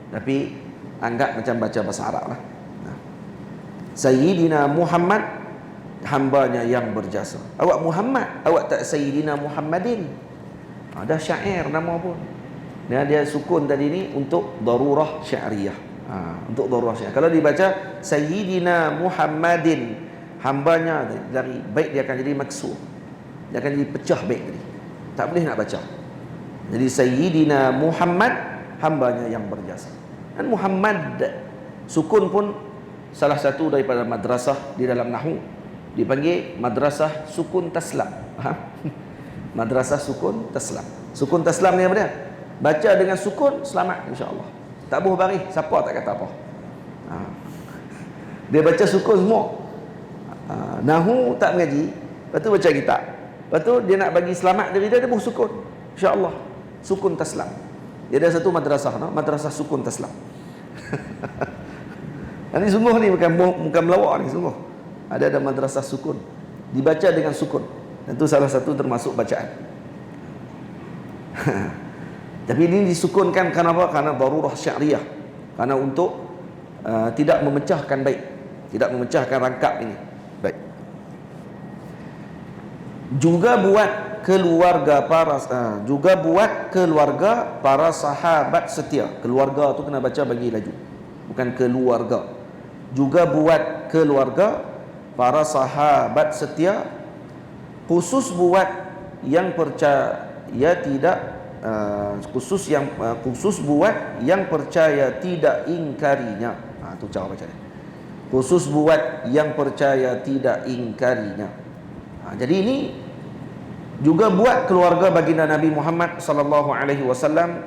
tapi anggap macam baca bahasa Arab lah. Sayyidina Muhammad, hambanya yang berjasa. Awak Muhammad, awak tak Sayyidina Muhammadin. Ada syair nama pun. Dia sukun tadi ni untuk darurah syairiyah. Untuk darurah syair. Kalau dibaca Sayyidina Muhammadin, hambanya, dari baik dia akan jadi maksur. Dia akan jadi pecah baik tadi. Tak boleh nak baca. Jadi Sayyidina Muhammad, hambanya yang berjasa. Dan Muhammad, sukun pun salah satu daripada madrasah di dalam nahwu, dipanggil madrasah sukun taslam. Madrasah sukun taslam. Sukun taslam ni apa dia? Baca dengan sukun, selamat insya-Allah. Tak buh baris, siapa tak kata apa. Ha. Dia baca sukun semua. Nahu tak mengaji, lepas tu baca kitab. Lepas tu dia nak bagi selamat diri dia buh sukun. Insya-Allah. Sukun taslam. Dia ada satu madrasah, madrasah sukun taslam. Ini sungguh ni bukan melawak ni, sungguh. Ada madrasah sukun. Dibaca dengan sukun. Dan itu salah satu termasuk bacaan. Tapi ini disukunkan kerana apa? Kerana darurah syariah. Kerana untuk tidak memecahkan bait, tidak memecahkan rangkap ini. Baik. Juga buat keluarga para sahabat setia. Keluarga tu kena baca bagi laju. Bukan keluarga. Juga buat keluarga para sahabat setia, khusus buat yang percaya tidak khusus buat yang percaya tidak ingkarinya. Itu cara baca dia. Khusus buat yang percaya tidak ingkarinya. Jadi ini juga buat keluarga baginda Nabi Muhammad sallallahu alaihi wasallam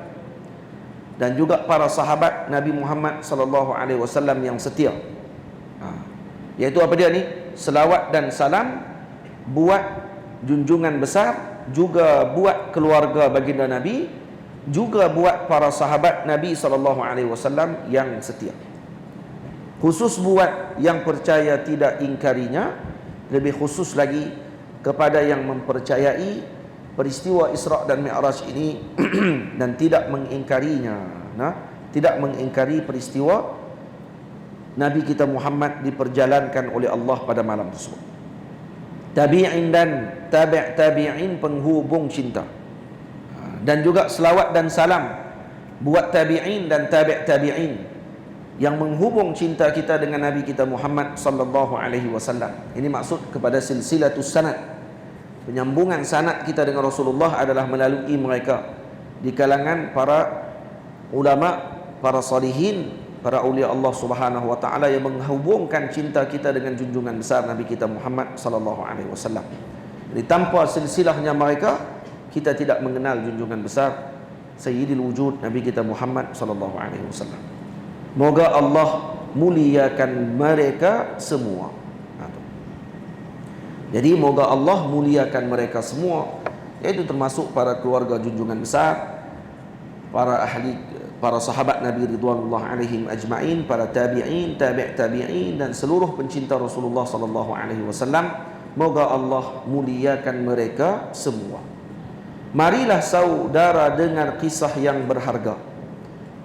dan juga para sahabat Nabi Muhammad sallallahu alaihi wasallam yang setia. Iaitu apa dia ni? Selawat dan salam buat junjungan besar, juga buat keluarga baginda Nabi, juga buat para sahabat Nabi sallallahu alaihi wasallam yang setia. Khusus buat yang percaya tidak ingkarinya, lebih khusus lagi kepada yang mempercayai peristiwa Isra' dan Mi'raj ini dan tidak mengingkarinya. Tidak mengingkari peristiwa Nabi kita Muhammad diperjalankan oleh Allah pada malam tersebut. Tabi'in dan tabi'in penghubung cinta. Dan juga selawat dan salam buat tabi'in dan tabi'in yang menghubung cinta kita dengan Nabi kita Muhammad sallallahu alaihi wasallam. Ini maksud kepada silsilatus sanad. Penyambungan sanad kita dengan Rasulullah adalah melalui mereka di kalangan para ulama, para salihin, para ulia Allah Subhanahu wa taala yang menghubungkan cinta kita dengan junjungan besar Nabi kita Muhammad sallallahu alaihi wasallam. Jadi tanpa silsilahnya mereka, kita tidak mengenal junjungan besar Sayyidil Wujud Nabi kita Muhammad sallallahu alaihi wasallam. Moga Allah muliakan mereka semua. Jadi moga Allah muliakan mereka semua, iaitu termasuk para keluarga junjungan besar, para sahabat Nabi ridwanullah alaihim ajma'in, para tabi'in, tabi'in dan seluruh pencinta Rasulullah sallallahu alaihi wasallam. Moga Allah muliakan mereka semua. Marilah saudara dengar kisah yang berharga,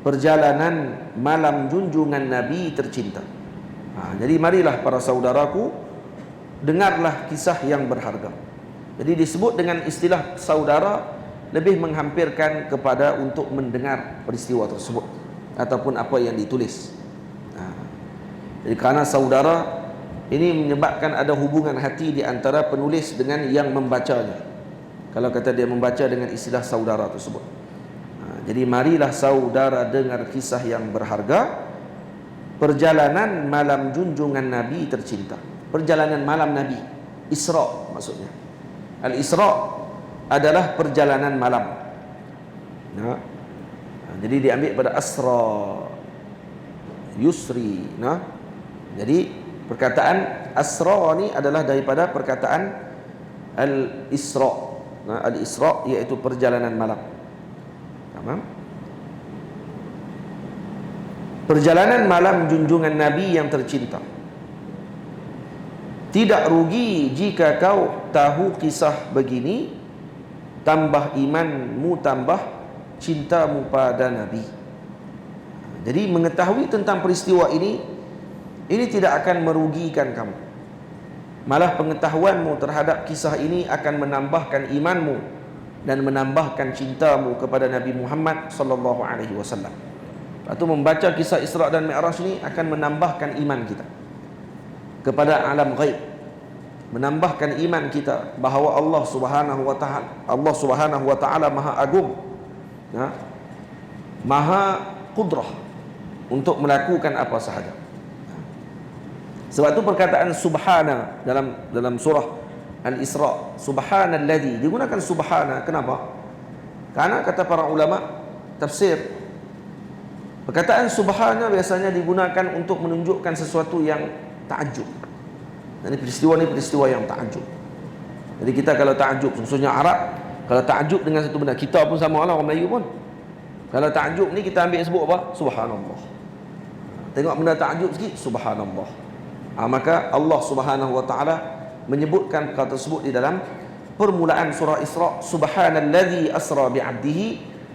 perjalanan malam junjungan Nabi tercinta. Jadi marilah para saudaraku, dengarlah kisah yang berharga. Jadi disebut dengan istilah saudara lebih menghampirkan kepada untuk mendengar peristiwa tersebut ataupun apa yang ditulis. Jadi kerana saudara ini menyebabkan ada hubungan hati di antara penulis dengan yang membacanya. Kalau kata dia membaca dengan istilah saudara tersebut. Jadi marilah saudara dengar kisah yang berharga, perjalanan malam junjungan Nabi tercinta. Perjalanan malam Nabi, Isra' maksudnya. Al-Isra' adalah perjalanan malam. Jadi diambil pada asra, yusri. Jadi perkataan asra ni adalah daripada perkataan al-Isra'. Al-Isra' iaitu perjalanan malam. Perjalanan malam junjungan Nabi yang tercinta. Tidak rugi jika kau tahu kisah begini, tambah imanmu, tambah cintamu pada Nabi. Jadi mengetahui tentang peristiwa ini tidak akan merugikan kamu. Malah pengetahuanmu terhadap kisah ini akan menambahkan imanmu dan menambahkan cintamu kepada Nabi Muhammad sallallahu alaihi wasallam. Lepas tu membaca kisah Isra' dan Mi'raj ini akan menambahkan iman kita kepada alam ghaib, menambahkan iman kita bahawa Allah Subhanahu wa taala Maha Agung, Maha Qudrah untuk melakukan apa sahaja. Sebab itu perkataan subhana dalam surah Al-Isra', subhanalladzi, digunakan subhana. Kenapa? Karena kata para ulama tafsir, Perkataan subhana biasanya digunakan untuk menunjukkan sesuatu yang takjub. Ini peristiwa yang takjub. Jadi kita kalau takjub, khususnya Arab, kalau takjub dengan satu benda, kita pun sama lah, orang Melayu pun. Kalau takjub ni kita ambil sebut apa? Subhanallah. Tengok benda takjub sikit, subhanallah. Maka Allah Subhanahu wa taala menyebutkan perkara tersebut di dalam permulaan surah Isra, subhanallazi asra bi'abdihi,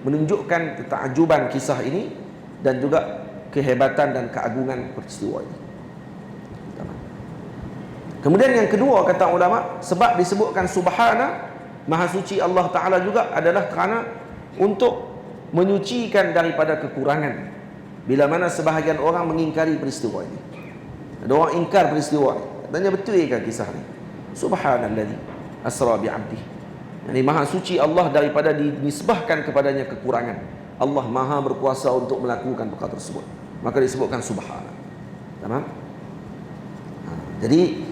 menunjukkan ketakjuban kisah ini dan juga kehebatan dan keagungan peristiwa ini. Kemudian yang kedua, kata ulama, sebab disebutkan subhana, maha suci Allah Ta'ala juga adalah kerana untuk menyucikan daripada kekurangan. Bila mana sebahagian orang mengingkari peristiwa ini, ada orang ingkar peristiwa ini, katanya betul ke kisah ini? Subhanallazi asra bi'abdihi, yani maha suci Allah daripada dinisbahkan kepadanya kekurangan. Allah maha berkuasa untuk melakukan perkara tersebut, maka disebutkan subhana. Tamam? Jadi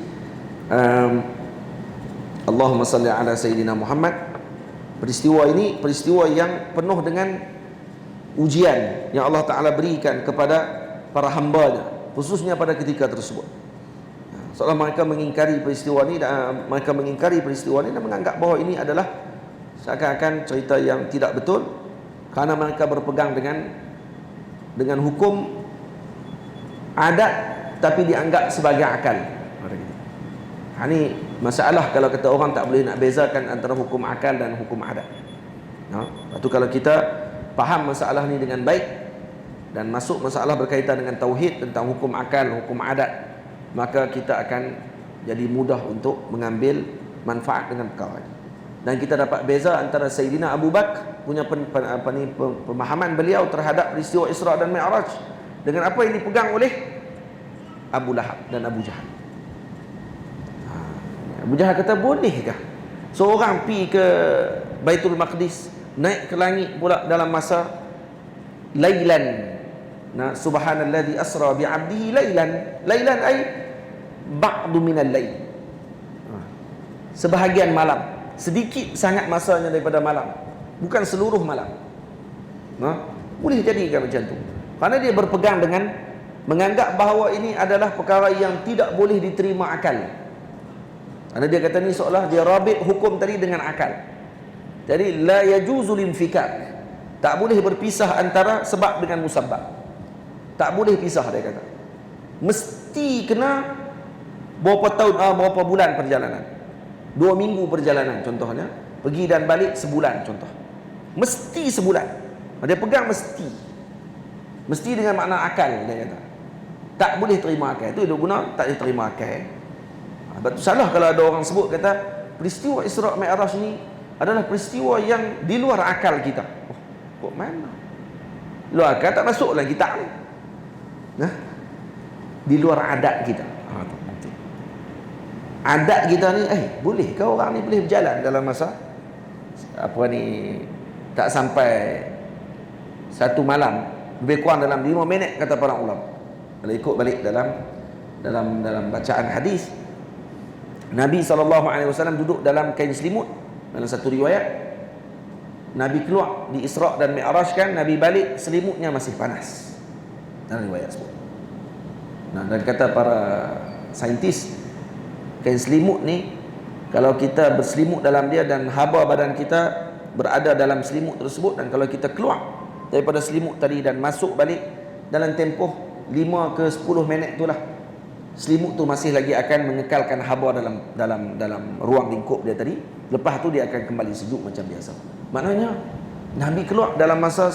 Allahumma salli ala Sayyidina Muhammad. Peristiwa ini peristiwa yang penuh dengan ujian yang Allah Ta'ala berikan kepada para hamba-Nya, khususnya pada ketika tersebut. Seolah mereka mengingkari peristiwa ini, dan menganggap bahawa ini adalah seakan-akan cerita yang tidak betul, kerana mereka berpegang dengan hukum adat tapi dianggap sebagai akal. Ini masalah kalau kata orang tak boleh nak bezakan antara hukum akal dan hukum adat. Lepas tu kalau kita faham masalah ni dengan baik dan masuk masalah berkaitan dengan tauhid tentang hukum akal, hukum adat, maka kita akan jadi mudah untuk mengambil manfaat dengan perkara ini. Dan kita dapat beza antara Sayyidina Abu Bakar punya pemahaman beliau terhadap peristiwa Isra dan Mi'raj dengan apa yang dipegang oleh Abu Lahab dan Abu Jahal. Abu Jahal kata, bolehkah seorang pergi ke Baitul Maqdis, naik ke langit pula dalam masa lailan. Subhanallazi asra bi'abdihi lailan. Lailan ay ba'du minal lail, sebahagian malam, sedikit sangat masanya daripada malam, bukan seluruh malam. Boleh jadikan macam tu, kerana dia berpegang dengan menganggap bahawa ini adalah perkara yang tidak boleh diterima akal. Kerana dia kata ni seolah dia rabit hukum tadi dengan akal. Jadi la yajuzul infikak, tak boleh berpisah antara sebab dengan musabab, tak boleh pisah. Dia kata mesti kena berapa tahun, berapa bulan perjalanan, 2 minggu perjalanan contohnya, pergi dan balik sebulan contoh, mesti sebulan. Dia pegang mesti dengan makna akal. Dia kata tak boleh terima akal. Itu dia guna tak boleh terima akal. Betul salah kalau ada orang sebut kata peristiwa Isra Mi'raj ni adalah peristiwa yang di luar akal kita. Kok mana? Luar akal tak masuk dalam kitab ni. Di luar adat kita. Adat kita ni, boleh ke orang ni boleh berjalan dalam masa tak sampai 1 malam, lebih kurang dalam 5 minit kata para ulama. Kalau ikut balik dalam bacaan hadis, Nabi SAW duduk dalam kain selimut. Dalam satu riwayat, Nabi keluar di Isra' dan Mi'raj kan, Nabi balik selimutnya masih panas. Dalam riwayat sebut. Dan kata para saintis, kain selimut ni, kalau kita berselimut dalam dia dan haba badan kita berada dalam selimut tersebut, dan kalau kita keluar daripada selimut tadi dan masuk balik dalam tempoh 5 ke 10 minit itulah, selimut tu masih lagi akan mengekalkan haba dalam ruang lingkup dia tadi. Lepas tu dia akan kembali sejuk macam biasa. Maknanya Nabi keluar dalam masa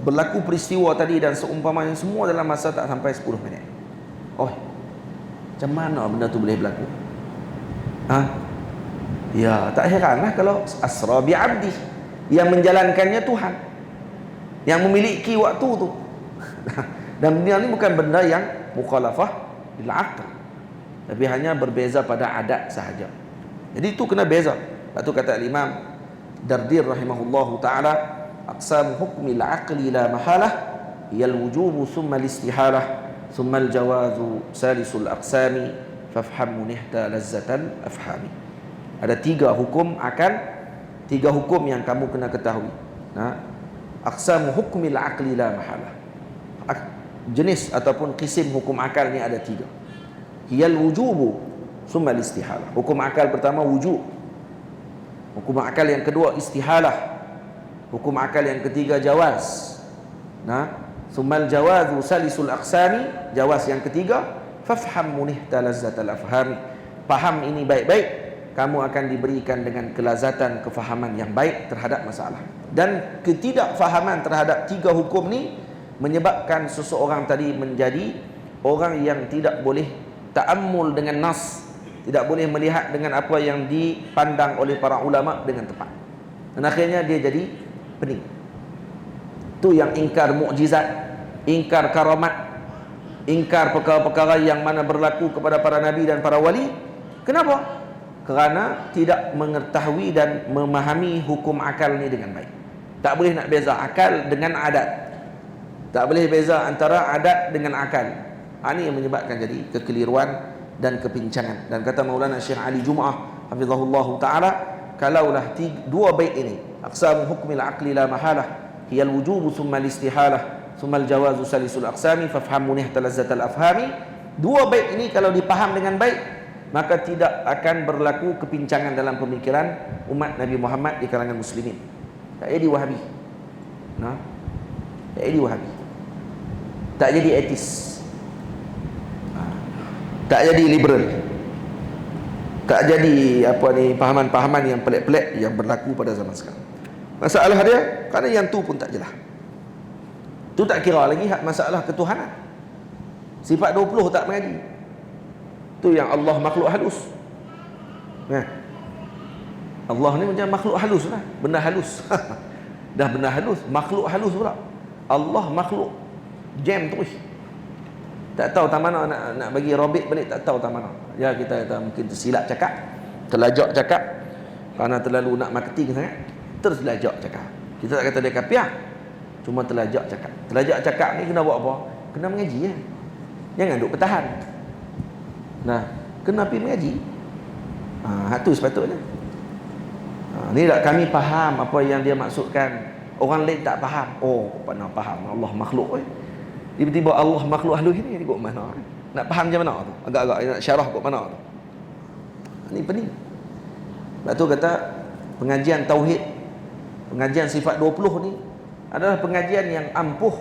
berlaku peristiwa tadi dan seumpamanya semua dalam masa tak sampai 10 minit. Macam mana benda tu boleh berlaku? Ya, tak heranlah kalau asra bi'abdi, yang menjalankannya Tuhan, yang memiliki waktu tu. Dan benda ni bukan benda yang mukhalafah bil aql, tapi hanya berbeza pada adat sahaja. Jadi itu kena beza. Lepas tu kata Imam Dardir rahimahullahu ta'ala, aqsam hukmi al-aqli la mahalah yal wujubu thumma al-istihalah thumma al-jawazu salisul aqsami fafham munihta lazzatal afhami. Ada 3 hukum akal, 3 hukum yang kamu kena ketahui. Aqsam hukmi al-aqli la mahalah. jenis ataupun kisim hukum akal ni ada 3. Hiyal wujubu summa istihalah. Hukum akal pertama wujub. Hukum akal yang kedua istihalah. Hukum akal yang ketiga jawaz. Summal jawazu salisul aqsami. Jawaz yang ketiga, fafham munihta lazzatal afhami. Faham ini baik-baik, kamu akan diberikan dengan kelazatan kefahaman yang baik terhadap masalah. Dan ketidakfahaman terhadap 3 hukum ni menyebabkan seseorang tadi menjadi orang yang tidak boleh ta'ammul dengan nas, tidak boleh melihat dengan apa yang dipandang oleh para ulama dengan tepat, dan akhirnya dia jadi pening. Tu yang ingkar mukjizat, ingkar karamat, ingkar perkara-perkara yang mana berlaku kepada para nabi dan para wali. Kenapa? Kerana tidak mengetahui dan memahami hukum akal ni dengan baik. Tak boleh nak beza akal dengan adat. Tak boleh beza antara adat dengan akal. Ini yang menyebabkan jadi kekeliruan dan kepincangan. Dan kata Maulana Syekh Ali Jum'ah hafizahullah ta'ala, kalaulah 2 bait ini, aqsamu hukmil aqli la mahalah, hiyal wujubu summa istihalah summa jawazu salisul aqsami fafhamu nihta lazzatal afhami. 2 bait ini kalau dipaham dengan baik, maka tidak akan berlaku kepincangan dalam pemikiran umat Nabi Muhammad di kalangan muslimin. Tak jadi Wahabi. Tak jadi Wahabi. Tak jadi etis. Tak jadi liberal. Tak jadi pahaman-pahaman yang pelik-pelik yang berlaku pada zaman sekarang. Masalah dia, kerana yang tu pun tak jelas. Tu tak kira lagi masalah ketuhanan. Sifat 20 tak mengaji. Tu yang Allah makhluk halus. Allah ni macam makhluk halus lah. Benda halus. Dah benda halus, makhluk halus pula. Allah makhluk jam terus. Tak tahu tak mana nak bagi robek balik, tak tahu tak mana. Ya, kita kata mungkin tersilap cakap, terlajak cakap, kerana terlalu nak marketing sangat, terlajak cakap. Kita tak kata dia kapiah, cuma terlajak cakap. Terlajak cakap ni kena buat apa? Kena mengaji ya. Jangan duk bertahan. Kena pergi mengaji. Itu sepatutnya. Ni tak kami faham apa yang dia maksudkan. Orang lain tak faham. Oh, mana faham Allah makhluk. Tiba-tiba Allah makhluk halus ni kok mana? Nak faham macam mana tu? Agak-agak nak syarah kok mana tu? Ni pening. Sebab tu kata pengajian tauhid, pengajian sifat 20 ni adalah pengajian yang ampuh.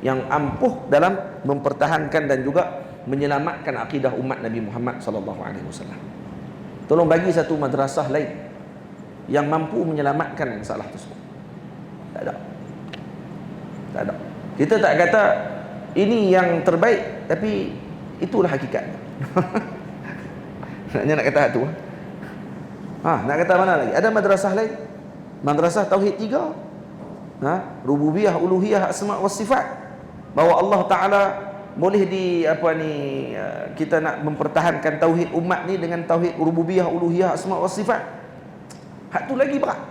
Yang ampuh dalam mempertahankan dan juga menyelamatkan akidah umat Nabi Muhammad sallallahu alaihi wasallam. Tolong bagi satu madrasah lain yang mampu menyelamatkan masalah tersebut. Tak ada. Tak ada. Kita tak kata ini yang terbaik, tapi itulah hakikat. Nak kata tu. Nak kata mana lagi? Ada madrasah lain. Madrasah tauhid 3. Rububiyah, uluhiyah, asma wa sifat. Bahawa Allah Taala boleh kita nak mempertahankan tauhid umat ni dengan tauhid rububiyah, uluhiyah, asma wa sifat. Hak tu lagi berat.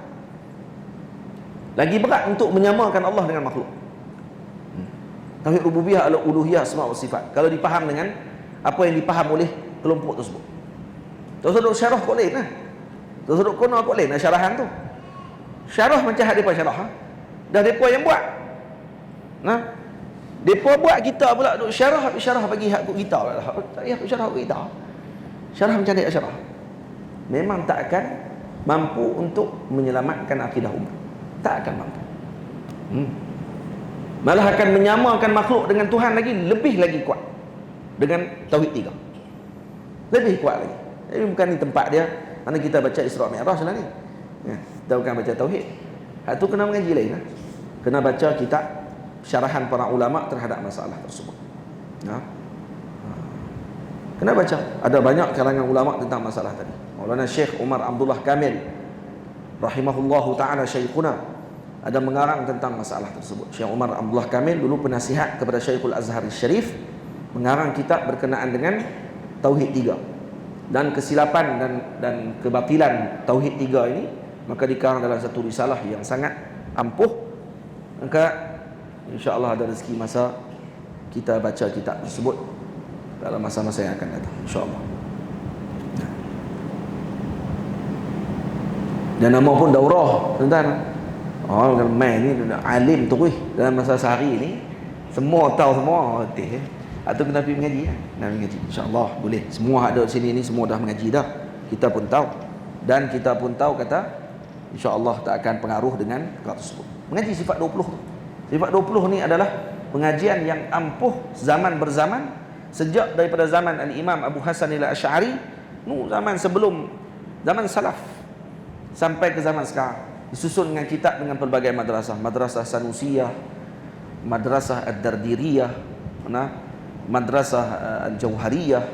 Lagi berat untuk menyamakan Allah dengan makhluk. Tauhid rububiyah, uluhiyah, asma wa sifat. Kalau dipaham dengan apa yang dipaham oleh kelompok tersebut. Tak usah duk syarah kok lain lah. Tak usah duk kono kok lain lah syarahan tu. Syarah macam hak depa syarah. Dah depa yang buat. Depa buat, kita pula duk syarah bagi hak kita pula. Tak payah syarah kita. Syarah macam dia syarah. Memang tak akan mampu untuk menyelamatkan akidah umat. Tak akan mampu. Malah akan menyamakan makhluk dengan Tuhan lebih lagi kuat dengan tauhid 3. Lebih kuat lagi. Jadi bukan ni tempat dia mana kita baca Isra Mi'raj lah ni. Kita bukan baca tauhid. Hak tu kena mengaji lain lah. Kena baca kitab syarahan para ulama terhadap masalah tersebut. Kena baca. Ada banyak kalangan ulama tentang masalah tadi. Maulana Syekh Umar Abdullah Kamil rahimahullahu ta'ala syekhuna ada mengarang tentang masalah tersebut. Syekh Umar Abdullah Kamil dulu penasihat kepada Syekhul Azhar Syarif, mengarang kitab berkenaan dengan tauhid 3 dan kesilapan dan kebatilan tauhid 3 ini, maka dikarang dalam satu risalah yang sangat ampuh. Maka insya-Allah ada rezeki masa kita baca kitab tersebut dalam masa-masa yang akan datang, insya-Allah. Dan nama pun daurah, tuan-tuan. Oh, kalau main ni alim tu dalam masa sehari ni semua tahu semua hati. Atau kena pergi mengaji kan? Nak mengaji. InsyaAllah boleh. Semua ada di sini ni semua dah mengaji dah. Kita pun tahu. Dan kita pun tahu kata InsyaAllah tak akan pengaruh dengan perkara tersebut. Mengaji sifat 20 tu. Sifat 20 ni adalah pengajian yang ampuh zaman berzaman. Sejak daripada zaman Al-Imam Abu Hasan Al-Asy'ari, zaman sebelum zaman salaf sampai ke zaman sekarang, disusun dengan kitab dengan pelbagai madrasah. Madrasah Sanusiyah, Madrasah Ad-Dardiriyah, Madrasah Al-Jauhariyah,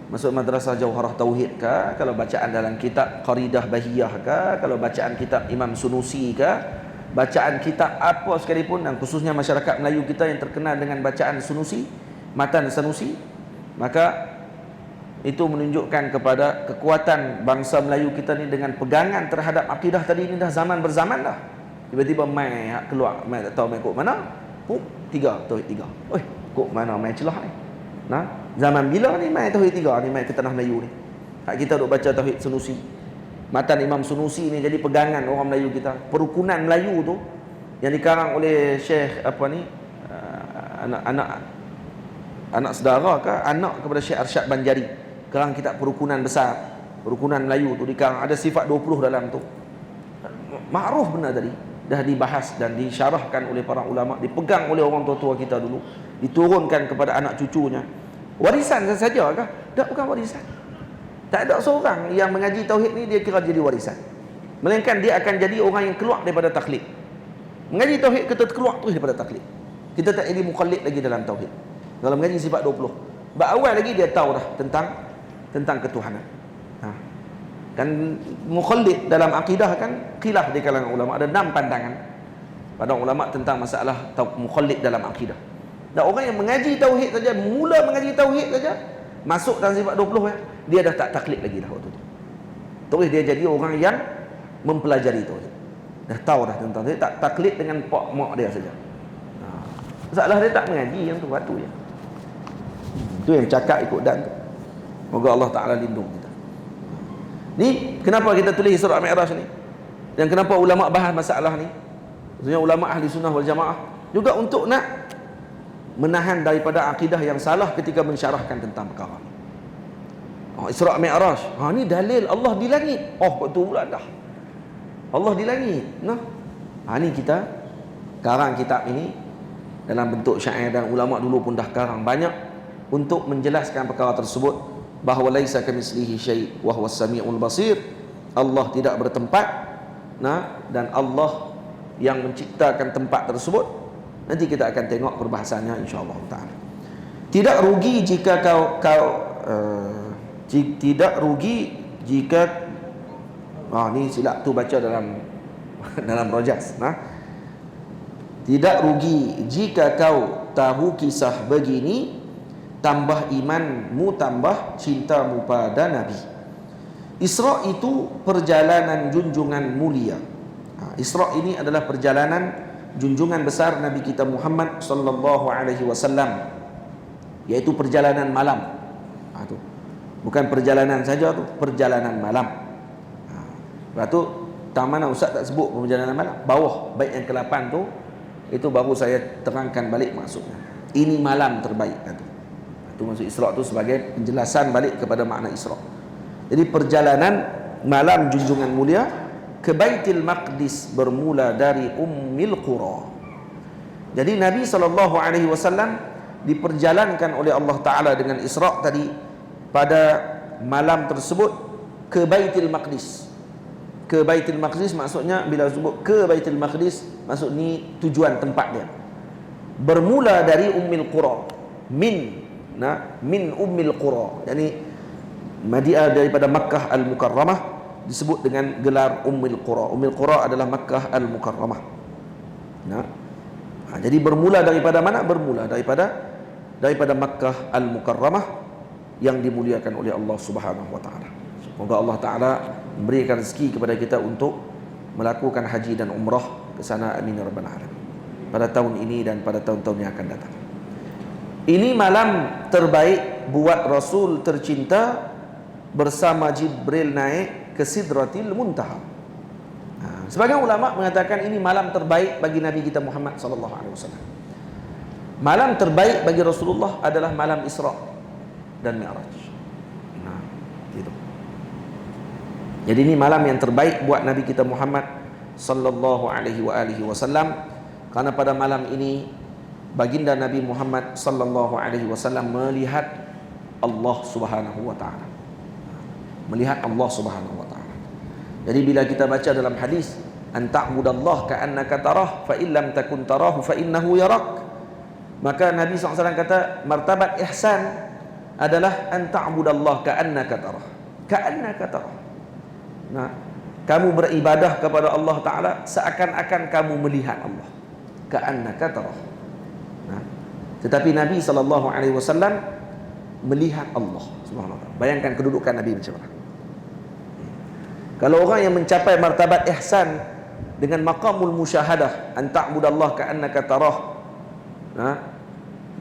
maksud Madrasah Jauharah Tauhid ke, kalau bacaan dalam kitab Qaridah Bahiyah ke, kalau bacaan kitab Imam Sunusi ke, bacaan kitab apa sekalipun, dan khususnya masyarakat Melayu kita yang terkenal dengan bacaan Sunusi, matan Sanusi, maka itu menunjukkan kepada kekuatan bangsa Melayu kita ni dengan pegangan terhadap akidah tadi ni dah zaman berzaman dah. Tiba-tiba mai keluar, mai tak tahu mai kok mana, tiga tauhid tiga. Oi, kok mana mai celah ni? Nah, zaman bila ni mai tauhid tiga ni, mai ke tanah Melayu ni. Hak kita duk baca tauhid Sunusi. Matan Imam Sunusi ni jadi pegangan orang Melayu kita. Perukunan Melayu tu yang dikarang oleh Syekh apa ni, anak saudara ke anak kepada Syekh Arsyad Banjari, kerang kitab perukunan besar, perukunan Melayu tu dikarang, ada sifat 20 dalam tu. Ma'ruf benar tadi, dah dibahas dan disyarahkan oleh para ulama, dipegang oleh orang tua-tua kita dulu, diturunkan kepada anak cucunya. Warisan saja kah? Tak, bukan warisan. Tak ada seorang yang mengaji tauhid ni dia kira jadi warisan, melainkan dia akan jadi orang yang keluar daripada taklid. Mengaji tauhid kita keluar terus daripada taklid. Kita tak jadi muqallid lagi dalam tauhid. Dalam mengaji sifat 20, awal lagi dia tahu dah tentang ketuhanan. Dan muqallid dalam akidah kan khilaf di kalangan ulama, ada 6 pandangan pada ulama tentang masalah muqallid dalam akidah. Dan orang yang mengaji tauhid saja, mula mengaji tauhid saja, masuk dalam sifat 20 dia dah tak taklid lagi dah waktu tu. Terus dia jadi orang yang mempelajari tauhid. Dah tahu dah tentang tauhid, tak taklid dengan pak mak dia saja. Masalah dia tak mengaji yang tu batu je. Itu yang cakap ikut dan tu. Moga Allah Ta'ala lindung kita. Ni kenapa kita tulis Isra' Mi'raj ni, dan kenapa ulama bahas masalah ni. Maksudnya ulama ahli sunnah wal jamaah juga untuk nak menahan daripada akidah yang salah ketika mensyarahkan tentang perkara ni. Isra' Mi'raj, ni dalil Allah di langit. Betul pula dah, Allah di langit. Ni kita karang kitab ini dalam bentuk syair, dan ulama dulu pun dah karang banyak untuk menjelaskan perkara tersebut, bahawa laisa kamitslihi syai' wa huwas samiul basir. Allah tidak bertempat, dan Allah yang menciptakan tempat tersebut. Nanti kita akan tengok perbahasannya insya-Allah taala. Tidak rugi jika tidak rugi jika ni silap tu baca dalam dalam Rojas. Tidak rugi jika kau tahu kisah begini, tambah imanmu, tambah cintamu pada Nabi. Isra' itu perjalanan junjungan mulia. Isra' ini adalah perjalanan junjungan besar Nabi kita Muhammad sallallahu alaihi wasallam, yaitu perjalanan malam. Tu bukan perjalanan saja, tu perjalanan malam. Lepas tu tak mana ustaz tak sebut perjalanan malam. Bawah bait yang ke-8 tu, itu baru saya terangkan balik maksudnya. Ini malam terbaik. Itu maksud Isra' tu sebagai penjelasan balik kepada makna Isra'. Jadi perjalanan malam junjungan mulia ke Baitul Maqdis bermula dari Ummil Qura. Jadi Nabi SAW diperjalankan oleh Allah Ta'ala dengan Isra' tadi pada malam tersebut ke Baitul Maqdis. Ke Baitul Maqdis maksudnya, bila sebut ke Baitul Maqdis, maksud ni tujuan tempat dia. Bermula dari Ummil Qura. Min Ummil Qura, yani Madinah, daripada Makkah Al-Mukarramah, disebut dengan gelar Ummil Qura. Ummil Qura adalah Makkah Al-Mukarramah. Jadi bermula daripada mana? Bermula daripada Makkah Al-Mukarramah yang dimuliakan oleh Allah Subhanahu wa taala. Semoga Allah Taala memberikan rezeki kepada kita untuk melakukan haji dan umrah ke sana, amin ya rabbal alamin, pada tahun ini dan pada tahun-tahun yang akan datang. Ini malam terbaik buat Rasul tercinta bersama Jibril naik ke Sidratil Muntaha. Sebagian ulama mengatakan ini malam terbaik bagi Nabi kita Muhammad sallallahu alaihi wasallam. Malam terbaik bagi Rasulullah adalah malam Isra dan Mi'raj. Nah, gitu. Jadi ini malam yang terbaik buat Nabi kita Muhammad sallallahu alaihi wasallam, karena pada malam ini baginda Nabi Muhammad sallallahu alaihi wasallam melihat Allah Subhanahu wa taala. Melihat Allah Subhanahu wa taala. Jadi bila kita baca dalam hadis, an ta'budallaha ka'annaka tarah fa in lam takun tarahu fa innahu yarak. Maka Nabi SAW kata martabat ihsan adalah an ta'budallaha ka'annaka tarah. Ka'annaka tarah. Nah, kamu beribadah kepada Allah Ta'ala seakan-akan kamu melihat Allah. Ka'annaka tarah. Nah, tetapi Nabi SAW melihat Allah Subhanahu wa taala. Bayangkan kedudukan Nabi macam mana. Kalau orang yang mencapai martabat ihsan dengan maqamul musyahadah, an ta'budallaha ka'annaka tarah,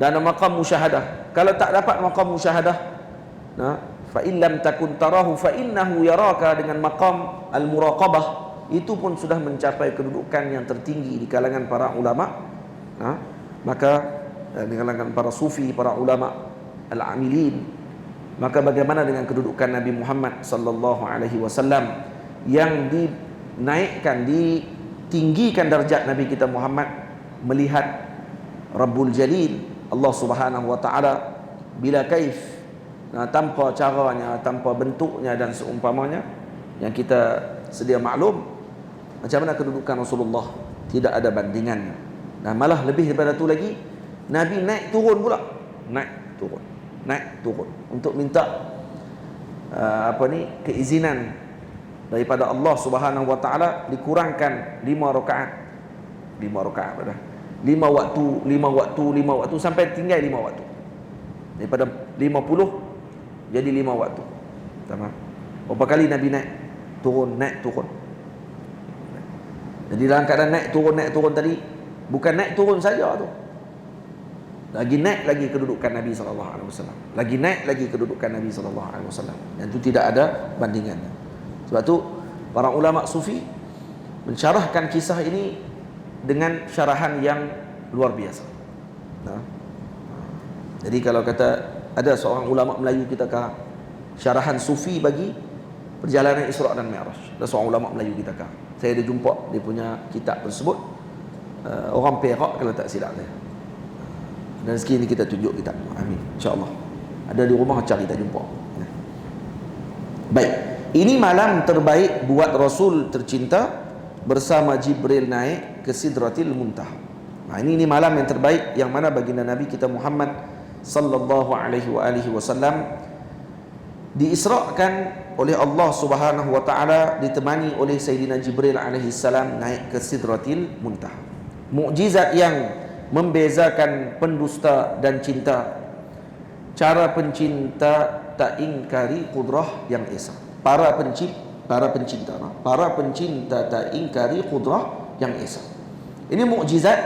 dan maqam musyahadah. Kalau tak dapat maqam musyahadah, fa in lam takun tarahu fa innahu yaraka, dengan maqam al-muraqabah, itu pun sudah mencapai kedudukan yang tertinggi di kalangan para ulama. Maka di kalangan para sufi, para ulama al-amilin. Maka bagaimana dengan kedudukan Nabi Muhammad sallallahu alaihi wasallam yang dinaikkan, ditinggikan darjat Nabi kita Muhammad melihat Rabbul Jalil, Allah Subhanahu wa taala, bila kaif, tanpa caranya, tanpa bentuknya dan seumpamanya yang kita sedia maklum. Macam mana kedudukan Rasulullah, tidak ada bandingannya. Dan malah lebih daripada itu lagi, Nabi naik turun pula, naik turun untuk minta keizinan daripada Allah Subhanahu wa taala, dikurangkan 5 rakaat dah. 5 waktu sampai tinggal 5 waktu. Daripada 50 jadi 5 waktu. Tamam. Berapa kali Nabi naik turun. Jadi dalam keadaan naik turun tadi, bukan naik turun saja tu. Lagi naik lagi kedudukan Nabi sallallahu alaihi wasallam. Lagi naik lagi kedudukan Nabi sallallahu alaihi wasallam. Dan itu tidak ada bandingannya. Sebab tu para ulama sufi mensyarahkan kisah ini dengan syarahan yang luar biasa. Jadi kalau kata ada seorang ulama Melayu kita kah syarahan sufi bagi perjalanan Isra dan Mi'raj. Ada seorang ulama Melayu kita kah. Saya ada jumpa dia punya kitab tersebut. Orang Perak kalau tak silap saya. Dan rezeki ni kita tunjuk kita. Amin. InsyaAllah. Ada di rumah cari tak jumpa. Baik. Ini malam terbaik buat Rasul tercinta bersama Jibril naik ke Sidratil Muntaha. Ini malam yang terbaik yang mana baginda Nabi kita Muhammad sallallahu alaihi wasallam diisrakan oleh Allah Subhanahu wa taala, ditemani oleh Sayyidina Jibril alaihi salam naik ke Sidratil Muntaha. Mukjizat yang membezakan pendusta dan cinta. Cara pencinta tak ingkari kudrah yang esa. Para pencinta tak ingkari kudrah yang esa. Ini mukjizat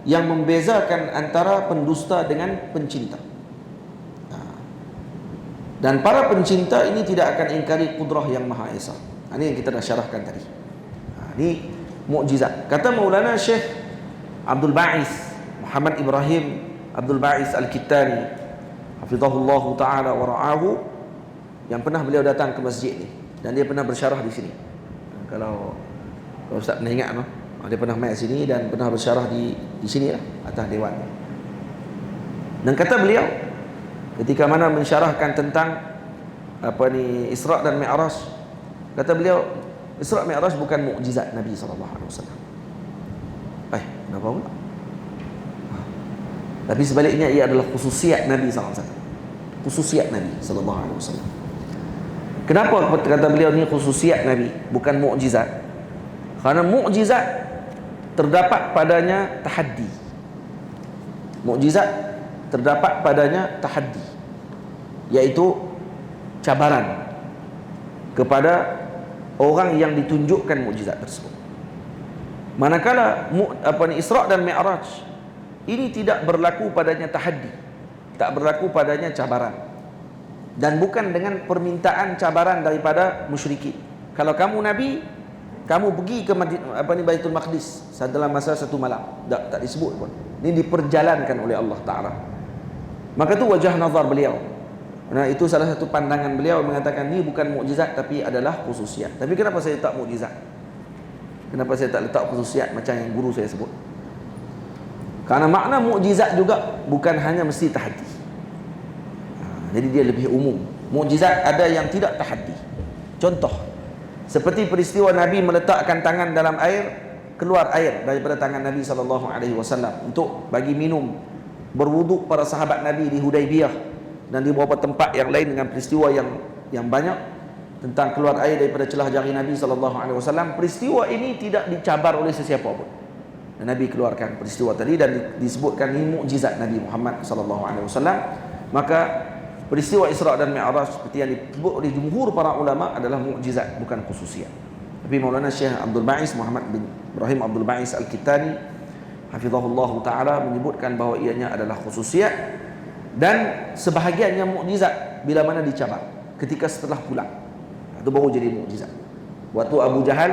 yang membezakan antara pendusta dengan pencinta. Dan para pencinta ini tidak akan ingkari kudrah yang maha esa. Ini yang kita dah syarahkan tadi. Ini mukjizat. Kata Maulana Syekh Abdul Ba'is Muhammad Ibrahim Abdul Ba'is Al-Kittani hafizahullah ta'ala wa ra'ahu, yang pernah beliau datang ke masjid ni dan dia pernah bersyarah di sini. Kalau Ustaz pernah ingat no? Dia pernah main sini dan pernah bersyarah di sini lah, atas dewan. Dan kata beliau ketika mana mensyarahkan tentang Isra dan Mi'raj, kata beliau Isra Mi'raj bukan mukjizat Nabi sallallahu alaihi wasallam. Kenapa pula? Tapi sebaliknya ia adalah khususiat Nabi SAW. Khususiat Nabi SAW. Kenapa kata beliau ni khususiat Nabi, bukan mukjizat? Karena mukjizat terdapat padanya tahaddi. Mukjizat terdapat padanya tahaddi, iaitu cabaran kepada orang yang ditunjukkan mukjizat tersebut. Manakala Isra dan Mi'raj ini tidak berlaku padanya tahaddi, tak berlaku padanya cabaran, dan bukan dengan permintaan cabaran daripada musyrikin. Kalau kamu Nabi, kamu pergi ke Baitul Maqdis dalam masa satu malam. Tak disebut pun. Ini diperjalankan oleh Allah Ta'ala. Maka itu wajah nazar beliau. Nah, itu salah satu pandangan beliau, mengatakan ini bukan mukjizat tapi adalah khususiat. Tapi kenapa saya tak mukjizat? Kenapa saya tak letak khususiat macam yang guru saya sebut? Karena makna mukjizat juga bukan hanya mesti tahaddi. Jadi dia lebih umum. Mukjizat ada yang tidak tahaddi. Contoh, seperti peristiwa Nabi meletakkan tangan dalam air, keluar air daripada tangan Nabi SAW untuk bagi minum, berwuduk para sahabat Nabi di Hudaibiyah dan di beberapa tempat yang lain dengan peristiwa yang banyak tentang keluar air daripada celah jari Nabi SAW. Peristiwa ini tidak dicabar oleh sesiapa pun. Dan Nabi keluarkan peristiwa tadi dan disebutkan ini mukjizat Nabi Muhammad SAW. Maka peristiwa Isra dan Mi'raj seperti yang disebut oleh jumhur para ulama adalah mukjizat, bukan khususiat. Tapi Maulana Syekh Abdul Ba'is Muhammad bin Ibrahim Abdul Ba'is Al-Kittani hafizahullah ta'ala menyebutkan bahawa ianya adalah khususiat dan sebahagiannya mukjizat bila mana dicabar ketika setelah pulang. Itu baru jadi mukjizat. Waktu Abu Jahal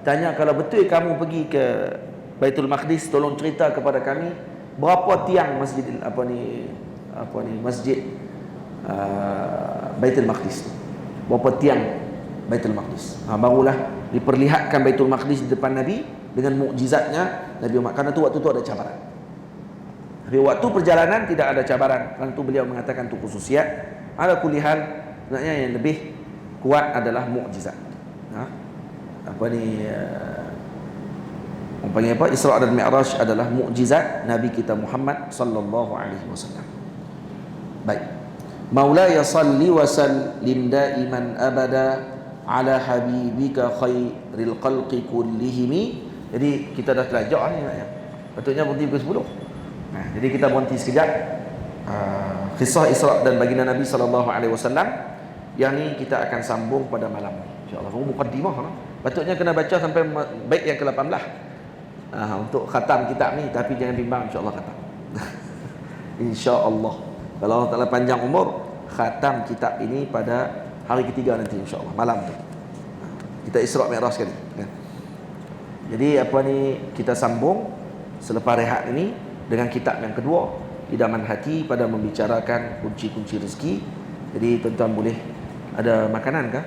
tanya, kalau betul kamu pergi ke Baitul Maqdis, tolong cerita kepada kami berapa tiang masjid masjid Baitul Maqdis, berapa tiang Baitul Maqdis. Barulah diperlihatkan Baitul Maqdis di depan Nabi dengan mukjizatnya Nabi Muhammad. Karena waktu itu ada cabaran. Tapi waktu perjalanan tidak ada cabaran. Karena itu beliau mengatakan itu khususiat. Ala kulli hal, sebenarnya yang lebih kuat adalah mukjizat. Isra dan Mi'raj adalah mukjizat Nabi kita Muhammad sallallahu alaihi wasallam. Baik. Maulaya salli wa sallim daiman abada ala habibika khairil khalqi kullihimi. Jadi kita dah belajar ni ya. Patutnya berhenti pukul 10. Nah, jadi kita berhenti sekejap. Kisah Isra dan baginda Nabi sallallahu alaihi wasallam yang ni kita akan sambung pada malam insya-Allah. Mukaddimah kan. Patutnya kena baca sampai bait yang ke-18. Untuk khatam kitab ni, tapi jangan bimbang, insya-Allah khatam. Insya-Allah. Kalau Allah Ta'ala panjang umur, khatam kitab ini pada hari ketiga nanti insya-Allah, malam tu. Kita Isra Mi'raj sekali. Jadi kita sambung selepas rehat ini dengan kitab yang kedua, Idaman Hati, pada membicarakan kunci-kunci rezeki. Jadi tuan-tuan boleh ada makanan kah?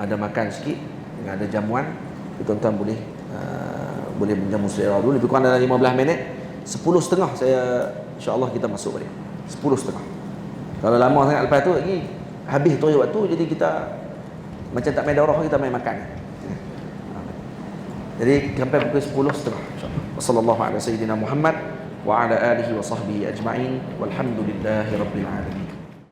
Ada makan sikit, ada jamuan. Tuan-tuan boleh menjamu selera dulu. Lebih kurang dalam 15 minit, 10.30 saya insya-Allah kita masuk balik. 10.30. Kalau lama sangat lepas tu lagi habis tu waktu, jadi kita macam tak main daurah, kita main makan. Jadi sampai pukul 10.30 insya-Allah. Wassallallahu ala sayyidina Muhammad wa ala alihi wa sahbihi ajma'in walhamdulillahi rabbil alamin.